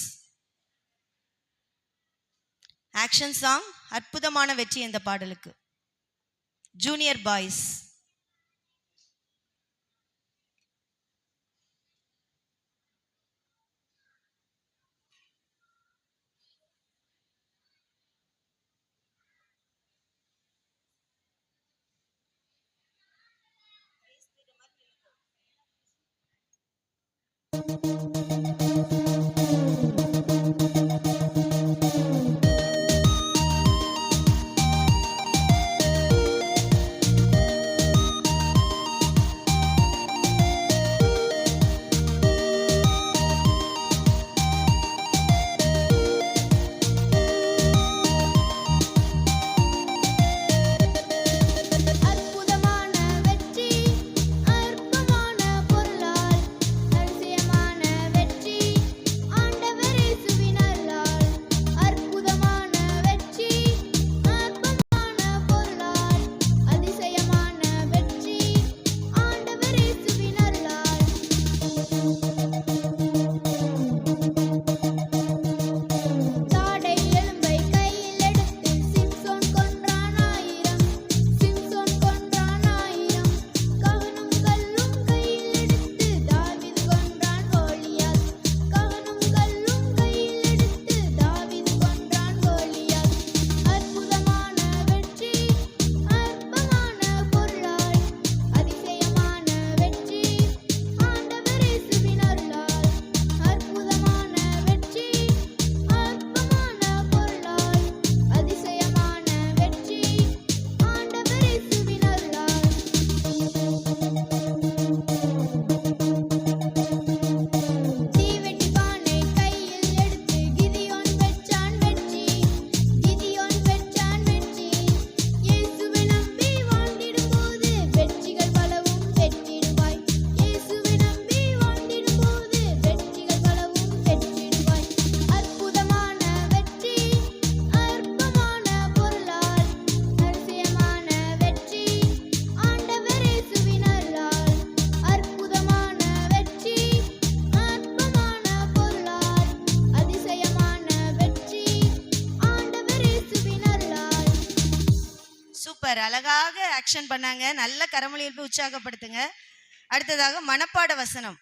Action song அற்புதமான வெற்றி இந்த பாடலுக்கு ஜூனியர் பாய்ஸ். அழகாக ஆக்ஷன் பண்ணாங்க. நல்ல கரமொழி எழுப்பி உற்சாகப்படுத்துங்க. அடுத்ததாக மனப்பாட வசனம்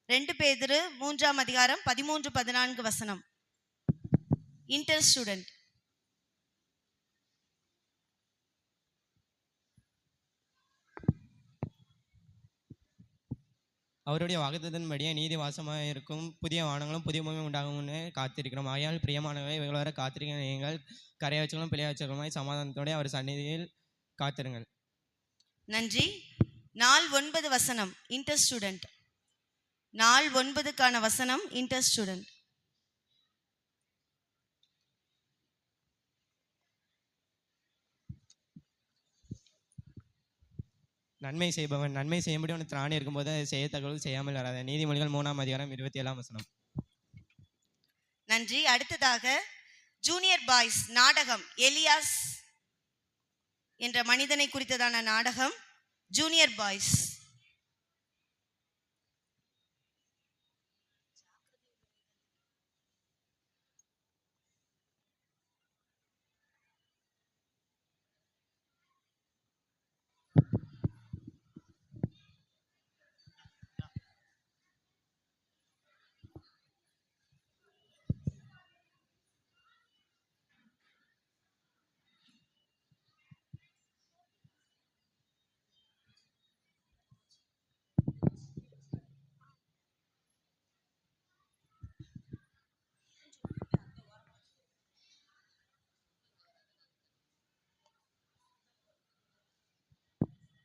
2 பேதுரு 3:13-14 இன்டர் ஸ்டூடெண்ட். அவருடைய வாக்குத்தத்தின்படியே நீதி வாசமாக இருக்கும் புதிய வானங்களும் புதிய பூமியும் உண்டாகும்னு காத்திருக்கிறோம். ஆகையால் பிரியமானவை இவர்கள் வர காத்திருக்கிற நீங்கள் கரையாச்சலும் பிழையாச்சலுமாய் சமாதானத்தோட அவர் சந்நிதியில் காத்திருங்கள். நன்றி. நாள் 9 வசனம் இன்டர் ஸ்டூடெண்ட். நாள் 9க்கான வசனம் இன்டர் ஸ்டூடெண்ட். நன்மை செய்பவன் நன்மை செய்யும்படி அவனுக்கு திராணி இருக்கும்போது அதை செய்யத்தக்கவர்கள் செய்யாமல் வராது. நீதிமொழிகள் 3:27 நன்றி. அடுத்ததாக ஜூனியர் பாய்ஸ் நாடகம் எலியாஸ் என்ற மனிதனை குறித்ததான நாடகம் ஜூனியர் பாய்ஸ்.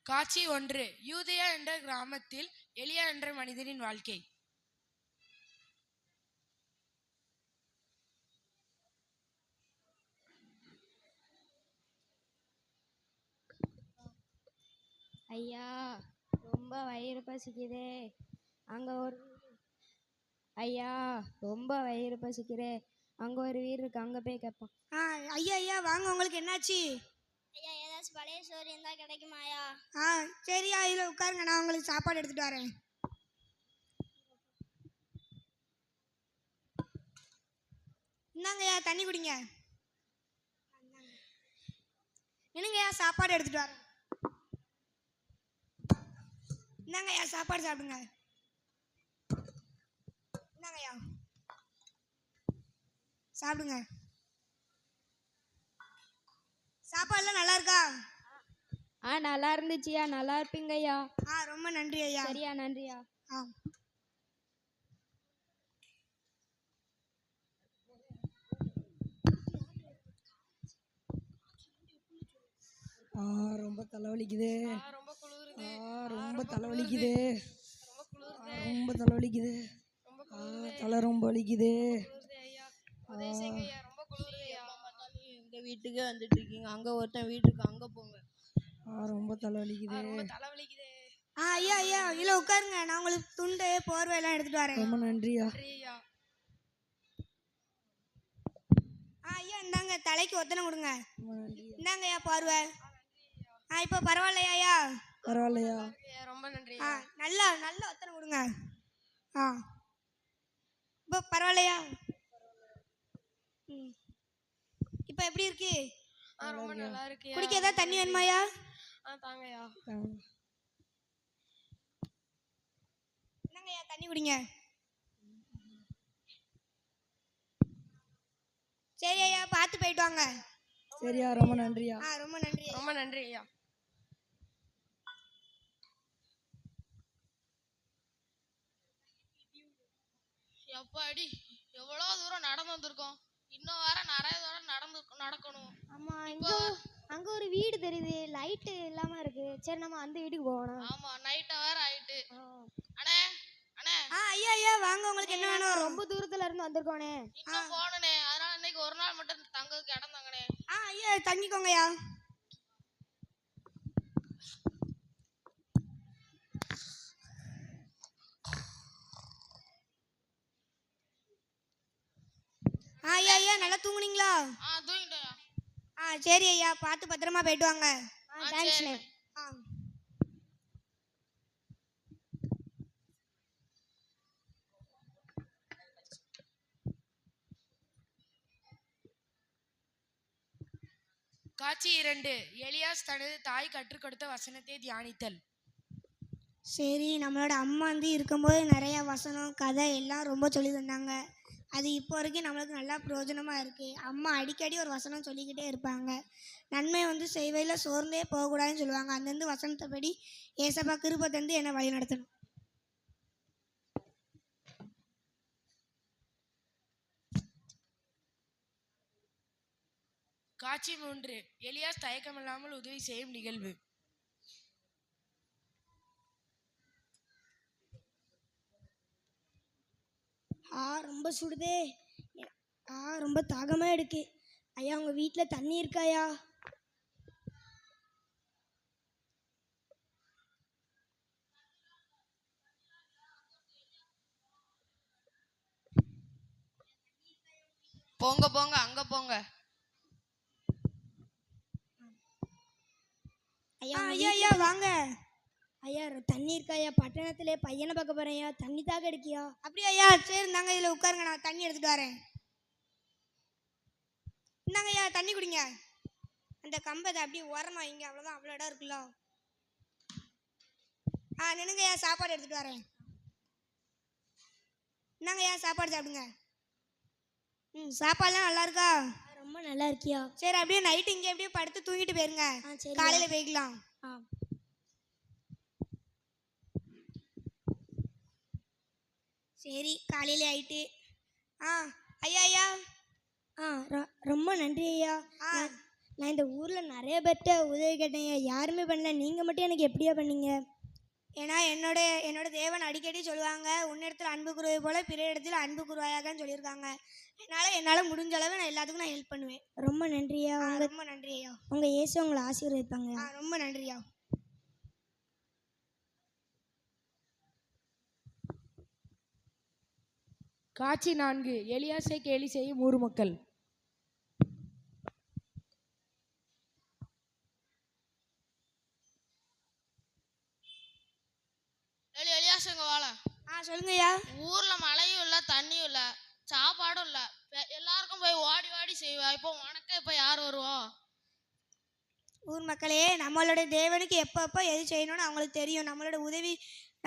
காட்சி 1. யூதேயா என்ற கிராமத்தில் எலியா என்ற மனிதனின் வாழ்க்கை. ஐயா ரொம்ப வயிறு பசிக்குதே, அங்கே ஒரு ஐயா ரொம்ப வயிறு பசிக்குதே, அங்கே ஒரு வீடு இருக்கு, அங்கே போய் கேட்போம். ஐயா ஐயா வாங்க, உங்களுக்கு என்னாச்சு? ஐயா ஏதாச்சும் பழைய சோறு இருந்தா கிடைக்குமாயா? சரியா, இதில் உட்காருங்க, நான் உங்களுக்கு சாப்பாடு எடுத்துட்டு வரேன். இந்தாங்கய்யா தண்ணி குடிங்க. என்னங்கய்யா சாப்பாடு எடுத்துட்டு வரேன். இந்தாங்கய்யா சாப்பாடு சாப்பிடுங்க. இந்தாங்கய்யா சாப்பிடுங்க. சாப்பாடுலாம் நல்லா இருக்கா? நல்லா இருந்துச்சுயா, நல்லா இருப்பீங்க ஐயா. ரொம்ப நன்றி ஐயா. சரியா, நன்றியா. ரொம்ப தலைவலிக்குது, ரொம்ப தலைவலிக்குது, ரொம்ப தலைவலிக்குது, தலை ரொம்ப வலிக்குது. எங்க வீட்டுக்கே வந்துட்டு இருக்கீங்க, அங்க ஒருத்தன் வீட்டுக்கு அங்க போங்க. ரொம்ப தலைவலிக்குது. ஐயா ஐயா இல்ல உட்காருங்க, நான் உங்களுக்கு துண்டு போர்வை எல்லாம் எடுத்துட்டு வரேன். ரொம்ப நன்றியா. ஐயா இந்தாங்க, தலைக்கு ஒத்தனை கொடுங்க. இந்தாங்க ஐயா போர்வை. இப்போ பரவாயில்லையா? பரவாயில்லையா, ரொம்ப நன்றி. நல்லா நல்லா ஒத்தனை கொடுங்க. இப்போ பரவாயில்லையா? இப்போ எப்படி இருக்கு? ரொம்ப நல்லா இருக்கு. குடிக்க ஏதாவது தண்ணி வேணுமாயா? தாங்கயா. என்னங்கய்யா தண்ணி குடிங்க. சரி ஐயா, பார்த்து போயிட்டு வாங்க. சரியா, ரொம்ப நன்றியா. ரொம்ப நன்றி, ரொம்ப நன்றி ஐயா. எப்பாடி எவ்வளோ தூரம் நடந்து வந்திருக்கோம், இன்னும் வேற நிறைய தூரம் நடக்கணும். ஆமா, அங்க ஒரு வீடு தெரியுது, லைட்டு இல்லாம இருக்கு. சரி நம்ம அந்த வீட்டுக்கு போகணும். ஆமா, நைட்டா வேற ஆயிட்டு. அண்ணே அண்ணே. ஐயா ஐயா வாங்க, உங்களுக்கு என்ன வேணும்? ரொம்ப தூரத்துல இருந்து வந்திருக்கோனே. இன்னும் போகணுனே, அதனால இன்னைக்கு ஒரு நாள் மட்டும் தங்கறதுக்கு இடம் தாங்கனே. ஐயா தங்கிக்கோங்கய்யா. ஐயா ஐயா நல்லா தூங்குனீங்களா? தூங்கிட்டேன். சரி ஐயா, பார்த்து பத்திரமா போயிட்டு வாங்க. தேங்க்ஸ்ண்ணே. காட்சி 2. எலியாஸ் தனது தாய் கற்றுக் கொடுத்த வசனத்தை தியானித்தல். சரி, நம்மளோட அம்மா இருக்கும்போது நிறைய வசனம் கதை எல்லாம் ரொம்ப சொல்லி தந்தாங்க. அது இப்போ வரைக்கும் நம்மளுக்கு நல்லா பிரயோஜனமாக இருக்குது. அம்மா அடிக்கடி ஒரு வசனம் சொல்லிக்கிட்டே இருப்பாங்க. நன்மை செய்வையில் சோர்ந்தே போகக்கூடாதுன்னு சொல்லுவாங்க. அந்தந்த வசனத்தைப்படி ஏசப்பா கிருபை தந்து என்னை வழி நடத்தணும். காட்சி 3. எலியாஸ் தயக்கமில்லாமல் உதவி செய்யும் நிகழ்வு. ரொம்ப சுடுதே. ரொம்ப தாகமா இருக்கு. ஐயா உங்க வீட்டுல தண்ணி இருக்காயா? போங்க போங்க, அங்க போங்க. ஐயா ஐயா வாங்க. ஐயா தண்ணி இருக்காயா? பட்டணத்திலே பையனை பார்க்க போறேன்யா, தண்ணி தாக எடுக்கியா? அப்படியா ஐயா? சரி இந்தாங்க, இதில் உட்காருங்க, நான் தண்ணி எடுத்துட்டு வரேன். இந்தாங்க ஐயா தண்ணி குடிங்க. அந்த கம்பத்தை அப்படியே ஓரமா வைங்க, அவ்வளோதான், அவ்வளோ இடம் இருக்குல்ல. நின்னுங்க ஐயா, சாப்பாடு எடுத்துட்டு வரேன். இந்தாங்க ஐயா சாப்பாடு சாப்பிடுங்க. சாப்பாடுலாம் நல்லா இருக்கா? ரொம்ப நல்லா இருக்கியா? சரி அப்படியே நைட்டு இங்கே அப்படியே படுத்து தூங்கிட்டு போயிருங்க, காலையில் போய்க்கலாம். சரி காலையில ஆயிட்டு. ஐயா ஐயா ரொம்ப நன்றி ஐயா. நான் இந்த ஊரில் நிறைய பேர்கிட்ட உதவி கேட்டேங்க, யாருமே பண்ணல. நீங்கள் மட்டும் எனக்கு எப்படியா பண்ணீங்க? ஏன்னா என்னோட தேவன் அடிக்கடி சொல்லுவாங்க, உன்னிடத்தில் அன்பு கூறுவை போல பிற இடத்துல அன்பு கூறுவாயாகன்னு சொல்லியிருக்காங்க. என்னால் முடிஞ்ச அளவு நான் எல்லாத்துக்கும் நான் ஹெல்ப் பண்ணுவேன். ரொம்ப நன்றியா. ரொம்ப நன்றி ஐயா. உங்கள் இயேசு உங்களை ஆசீர்வதிப்பாங்க. ரொம்ப நன்றியா. காட்சி 4. எலியாசை கேலி செய்யும் ஊர் மக்கள். எலியாசுங்க வாழ. சொல்லுங்கய்யா. ஊர்ல மழையும் இல்ல, தண்ணியும் இல்ல, சாப்பாடும் இல்ல. எல்லாருக்கும் போய் ஓடி ஓடி செய்வா. இப்போ உனக்கு இப்ப யார் வருவா? ஊர் மக்களே, நம்மளோட தேவனுக்கு எப்பப்போ எது செய்யணும்னு அவங்களுக்கு தெரியும்.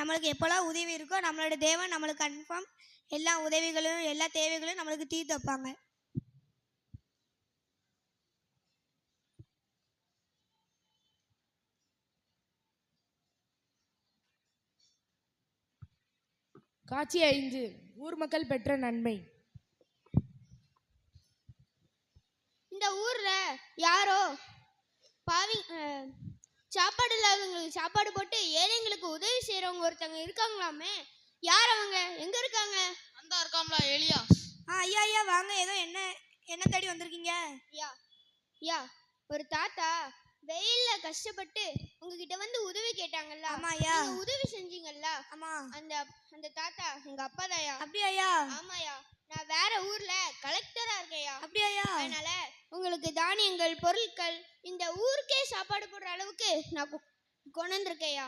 நம்மளுக்கு எப்போல்லாம் உதவி இருக்கோ நம்மளோட தேவன் நம்மளுக்கு கன்ஃபார்ம் எல்லா உதவிகளும் எல்லா தேவைகளும் நம்மளுக்கு தீர்த்து வைப்பாங்க. காட்சி 5. ஊர் மக்கள் பெற்ற நன்மை. இந்த ஊர்ல யாரோ சாப்பாடு இல்லாதவங்களுக்கு சாப்பாடு போட்டு ஏழைங்களுக்கு உதவி செய்யறவங்க ஒருத்தவங்க இருக்காங்களாமே. யார் அவங்க? எங்க இருக்காங்க? அந்த இருக்காங்களா எலியா? ஐயா ஐயா வாங்க. ஏதோ என்ன தேடி வந்திருக்கீங்க? யா ஒரு தாத்தா வெயில்ல கஷ்டப்பட்டு உங்ககிட்ட வந்து உதவி கேட்டாங்கல்ல. ஆமாயா. உதவி செஞ்சீங்கல்ல. ஆமா. அந்த தாத்தா எங்க அப்பா தாயா. அப்படியாயா? ஆமாயா. நான் வேற ஊர்ல கலெக்டரா இருக்கேயா. அப்படியாயா? அதனால உங்களுக்கு தானியங்கள் பொருட்கள் இந்த ஊருக்கே சாப்பாடு போடுற அளவுக்கு நான் கொண்டு வந்திருக்கேயா.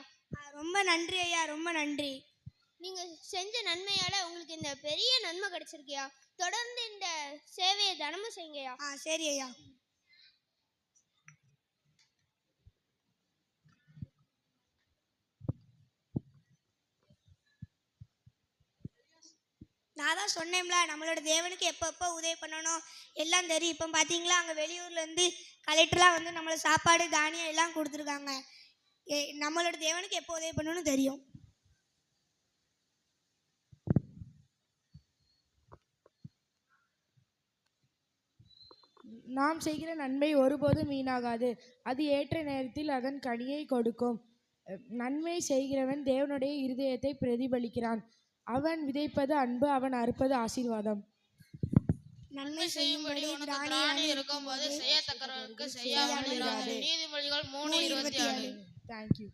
ரொம்ப நன்றி ஐயா. ரொம்ப நன்றி. நீங்க செஞ்ச நன்மையால உங்களுக்கு இந்த பெரிய நன்மை கிடைச்சிருக்கியா. தொடர்ந்து இந்த சேவையை தினமும் செய்யுங்கயா. சரி ஐயா. நான் தான் சொன்னேன்ல, நம்மளோட தேவனுக்கு எப்போ உதவி பண்ணணும் எல்லாம் தெரியும். இப்போ பார்த்தீங்களா, அங்கே வெளியூர்லேருந்து கலெக்டர்லாம் வந்து நம்மளை சாப்பாடு தானியம் எல்லாம் கொடுத்துருக்காங்க. நம்மளோட தேவனுக்கு எப்போ உதவி பண்ணணும்னு தெரியும். நாம் செய்கிற நன்மை ஒருபோதும் வீணாகாது. அது ஏற்ற நேரத்தில் அதன் கனியை கொடுக்கும். நன்மை செய்கிறவன் தேவனுடைய இருதயத்தை பிரதிபலிக்கிறான். அவன் விதைப்பது அன்பு, அவன் அறுப்பது ஆசீர்வாதம். நன்மை செய்யும்படி உனக்கு திராணி இருக்கும்போது செய்யத்தக்கவருக்கு செய்யாமல் இராதே. நீதிமொழிகள் 3:26. தேங்க்யூ.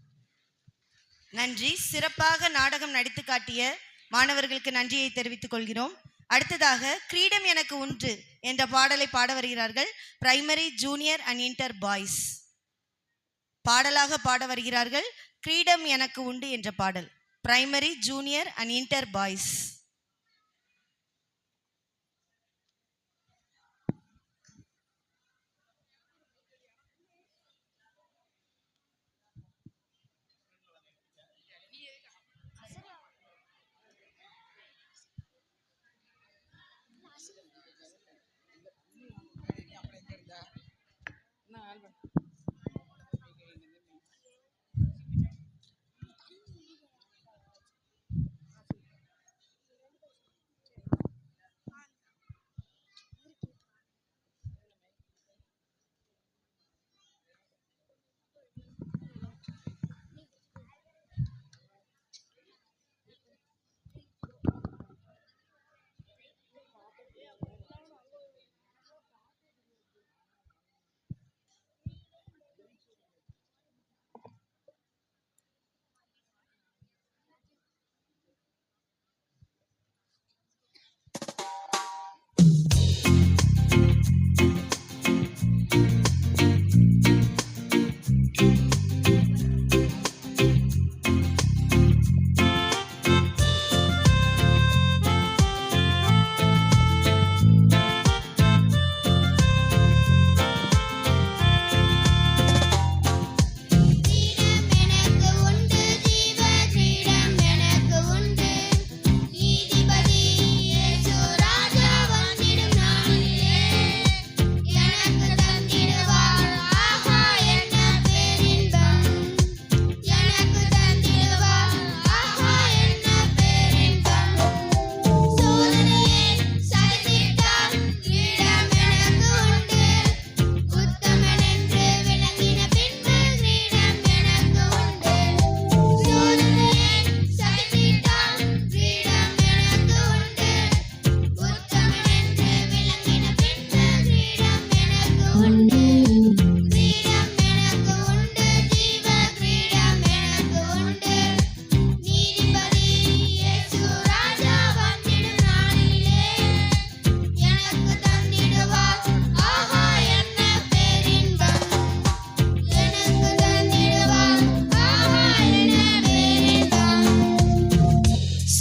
நன்றி. சிறப்பாக நாடகம் நடித்து காட்டிய மாணவர்களுக்கு நன்றியை தெரிவித்துக் கொள்கிறோம். அடுத்ததாக கிரீடம் எனக்கு உண்டு என்ற பாடலை பாட வருகிறார்கள் primary, junior and inter boys. பாடலாக பாட வருகிறார்கள் கிரீடம் எனக்கு உண்டு என்ற பாடல். Primary, junior and inter boys.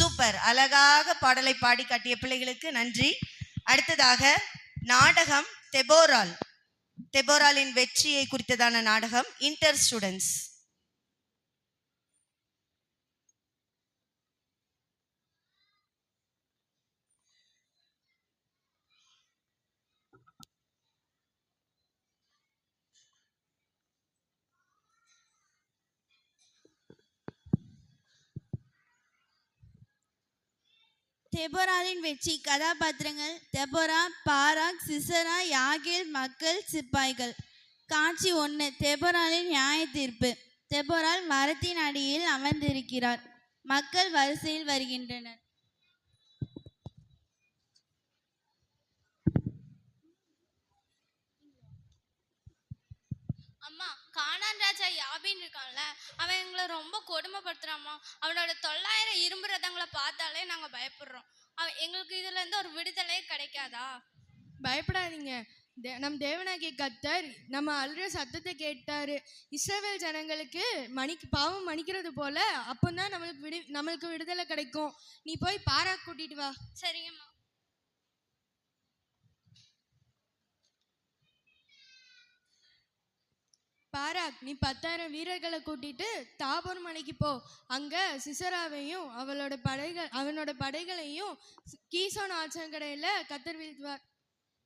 Super, அழகாக பாடலை பாடி காட்டிய பிள்ளைகளுக்கு நன்றி. அடுத்ததாக நாடகம் தெபோராலின் வெற்றியை குறித்ததான நாடகம் இன்டர் ஸ்டூடெண்ட்ஸ். தெபோராலின் வெற்றி. கதாபாத்திரங்கள் தெபோரா, பாராக், சிசரா, யாகேல், மக்கள், சிப்பாய்கள். காட்சி 1. தெபோராலின் நியாய தீர்ப்பு. தெபோரால் மரத்தின் அடியில் அமர்ந்திருக்கிறார். மக்கள் வரிசையில் வருகின்றனர். அம்மா, கானான் ராஜா யாபின் இருக்கான்ல, அவன் எங்களை ரொம்ப கொடுமைப்படுத்துறாம்மா. அவனோட 900 இரும்பு ரதங்களை பார்த்தாலே நாங்க பயப்படுறோம். எங்களுக்கு இதுல இருந்து ஒரு விடுதலையே கிடைக்காதா? பயப்படாதீங்க. நம் தேவனாகிய கர்த்தர் நம்ம அழுற சத்தத்தை கேட்டாரு. இஸ்ரவேல் ஜனங்களுக்கு பாவம் மன்னிக்கிறது போல அப்பந்தான் நம்மளுக்கு விடுதலை கிடைக்கும். நீ போய் பாரா கூட்டிட்டு வா. சரிங்கம்மா. பாராக், நீ 10,000 வீரர்களை கூட்டிட்டு தாபோர் மலைக்கு போ. அங்க சிசராவையும் அவனோட படைகளையும் கீசோன் ஆற்றங்கரையில கத்தர் வீழ்த்துவார்.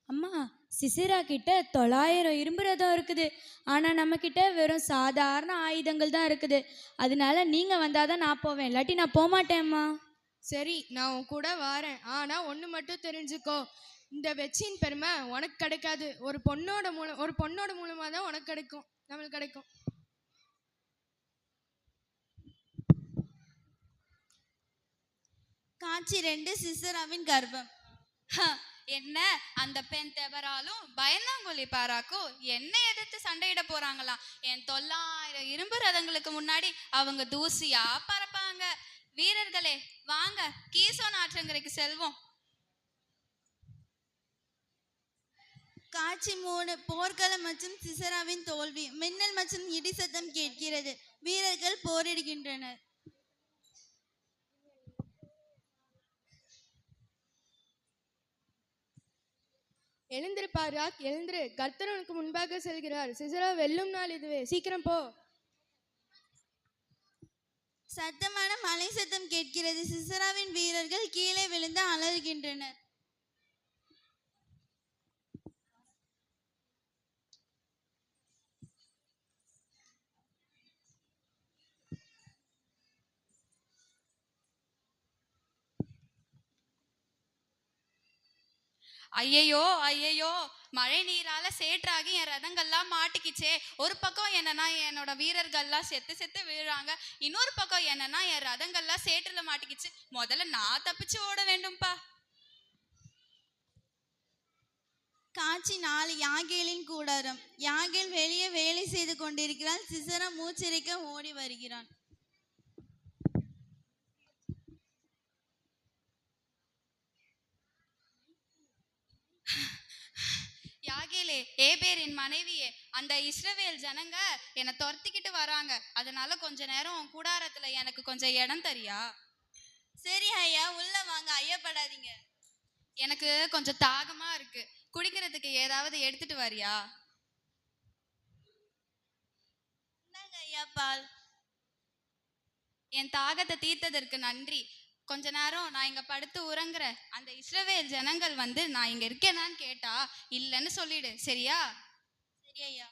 அம்மா, சிசிரா கிட்ட 900 இரும்பு ரதம் இருக்குது. ஆனால் நம்மக்கிட்ட வெறும் சாதாரண ஆயுதங்கள் தான் இருக்குது. அதனால நீங்கள் வந்தாதான் நான் போவேன், இல்லாட்டி நான் போக மாட்டேம்மா. சரி, நான் உன் கூட வாரேன். ஆனால் ஒன்று மட்டும் தெரிஞ்சுக்கோ, இந்த வெற்றியின் பெருமை உனக்கு கிடைக்காது. ஒரு பொண்ணோட மூலமாக தான் உனக்கு கிடைக்கும், நம்மளுக்கு கிடைக்கும். காட்சி 2. சிசராவின் கர்ப்பம். என்ன அந்த பெண் தெபராலும் பயந்தாங்கொல்லி பாராக்கும் என்ன எதிர்த்து சண்டையிட போறாங்களாம். என் 900 இரும்பு ரதங்களுக்கு முன்னாடி அவங்க தூசியா பறப்பாங்க. வீரர்களே, வாங்க கீசோன் ஆற்றங்கரைக்கு செல்வோம். காட்சி 3. போர்க்களம் மற்றும் சிசராவின் தோல்வி. மின்னல் மற்றும் இடி சத்தம் கேட்கிறது. வீரர்கள் போரிடுகின்றனர். எழுந்திரு பாராக், எழுந்திரு. கர்த்தர் உனக்கு முன்பாக செல்கிறார். சிசரா வெல்லும் நாள் இதுவே, சீக்கிரம் போ. சத்தமான மலை சத்தம் கேட்கிறது. சிசராவின் வீரர்கள் கீழே விழுந்து அலறுகின்றனர். ஐயையோ ஐயையோ, மழை நீரால சேற்றாகி என் ரதங்கள்லாம் மாட்டிக்கிச்சே. ஒரு பக்கம் என்னன்னா என்னோட வீரர்கள்லாம் செத்து விழுறாங்க, இன்னொரு பக்கம் என்னன்னா என் ரதங்கள்லாம் சேற்றுல மாட்டிக்கிச்சு. முதல்ல நான் தப்பிச்சு ஓட வேண்டும்பா. காட்சி 4. யாகேலின் கூடாரம். யாகேல் வெளியே வேலை செய்து கொண்டிருக்கிறான். சிசரா மூச்சிறைக்க ஓடி வருகிறான். யாகேலே, ஏபேரின் மனைவியே, அந்த இஸ்ரவேல் ஜனங்க என்னை துரத்திக்கிட்டு வராங்க. அதனால கொஞ்ச நேரம் உன் கூடாரத்துல எனக்கு கொஞ்சம் இடம் தரியா? சரி ஐயா, உள்ள வாங்க, ஐயப்படாதீங்க. எனக்கு கொஞ்சம் தாகமா இருக்கு, குடிக்கிறதுக்கு ஏதாவது எடுத்துட்டு வரியா? ஐயா, பால். என் தாகத்தை தீர்த்ததற்கு நன்றி. கொஞ்ச நேரம் நான் இங்க படுத்து உறங்குற. அந்த இஸ்ரவேல் ஜனங்கள் வந்து நான் இங்க இருக்கேனான்னு கேட்டா இல்லைன்னு சொல்லிடு, சரியா? சரி ஐயா.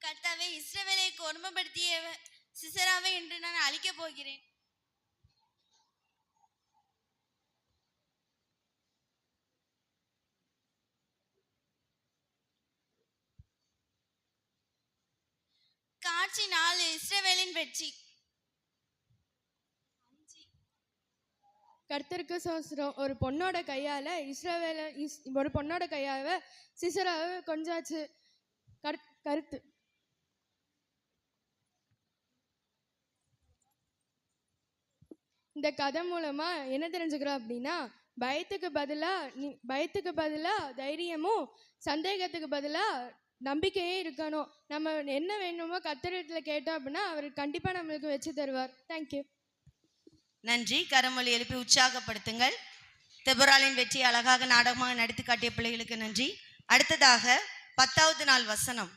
கர்த்தாவே, இஸ்ரவேலை கொடுமைப்படுத்திய சிசராவை இன்று நான் அழிக்கப் போகிறேன். காட்சி 4. இஸ்ரவேலின் வெற்றி. கர்த்தருக்கு சோஸ்திரம். ஒரு பொண்ணோட கையால சிசராவை கொஞ்சாச்சு. கருத்து. இந்த கதை மூலமா என்ன தெரிஞ்சுக்கிறோம் அப்படின்னா, பயத்துக்கு பதிலாக தைரியமும், சந்தேகத்துக்கு பதிலாக நம்பிக்கையே இருக்கணும். நம்ம என்ன வேணுமோ கர்த்தரிடத்தில் கேட்டோம் அப்படின்னா அவர் கண்டிப்பாக நம்மளுக்கு வச்சு தருவார். தேங்க்யூ. நன்றி. கரமொழி எழுப்பி உற்சாகப்படுத்துங்கள். தெபொராளின் வெற்றி அழகாக நாடகமாக நடித்து காட்டிய பிள்ளைகளுக்கு நன்றி. அடுத்ததாக 10வது நாள் வசனம்.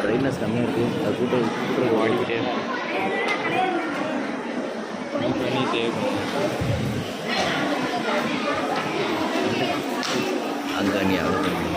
பிரைட்னஸ் கம்மியாக இருக்குது. அது கூட்ட ஓடிக்கிட்டே அங்கே நீ அவ்வளோ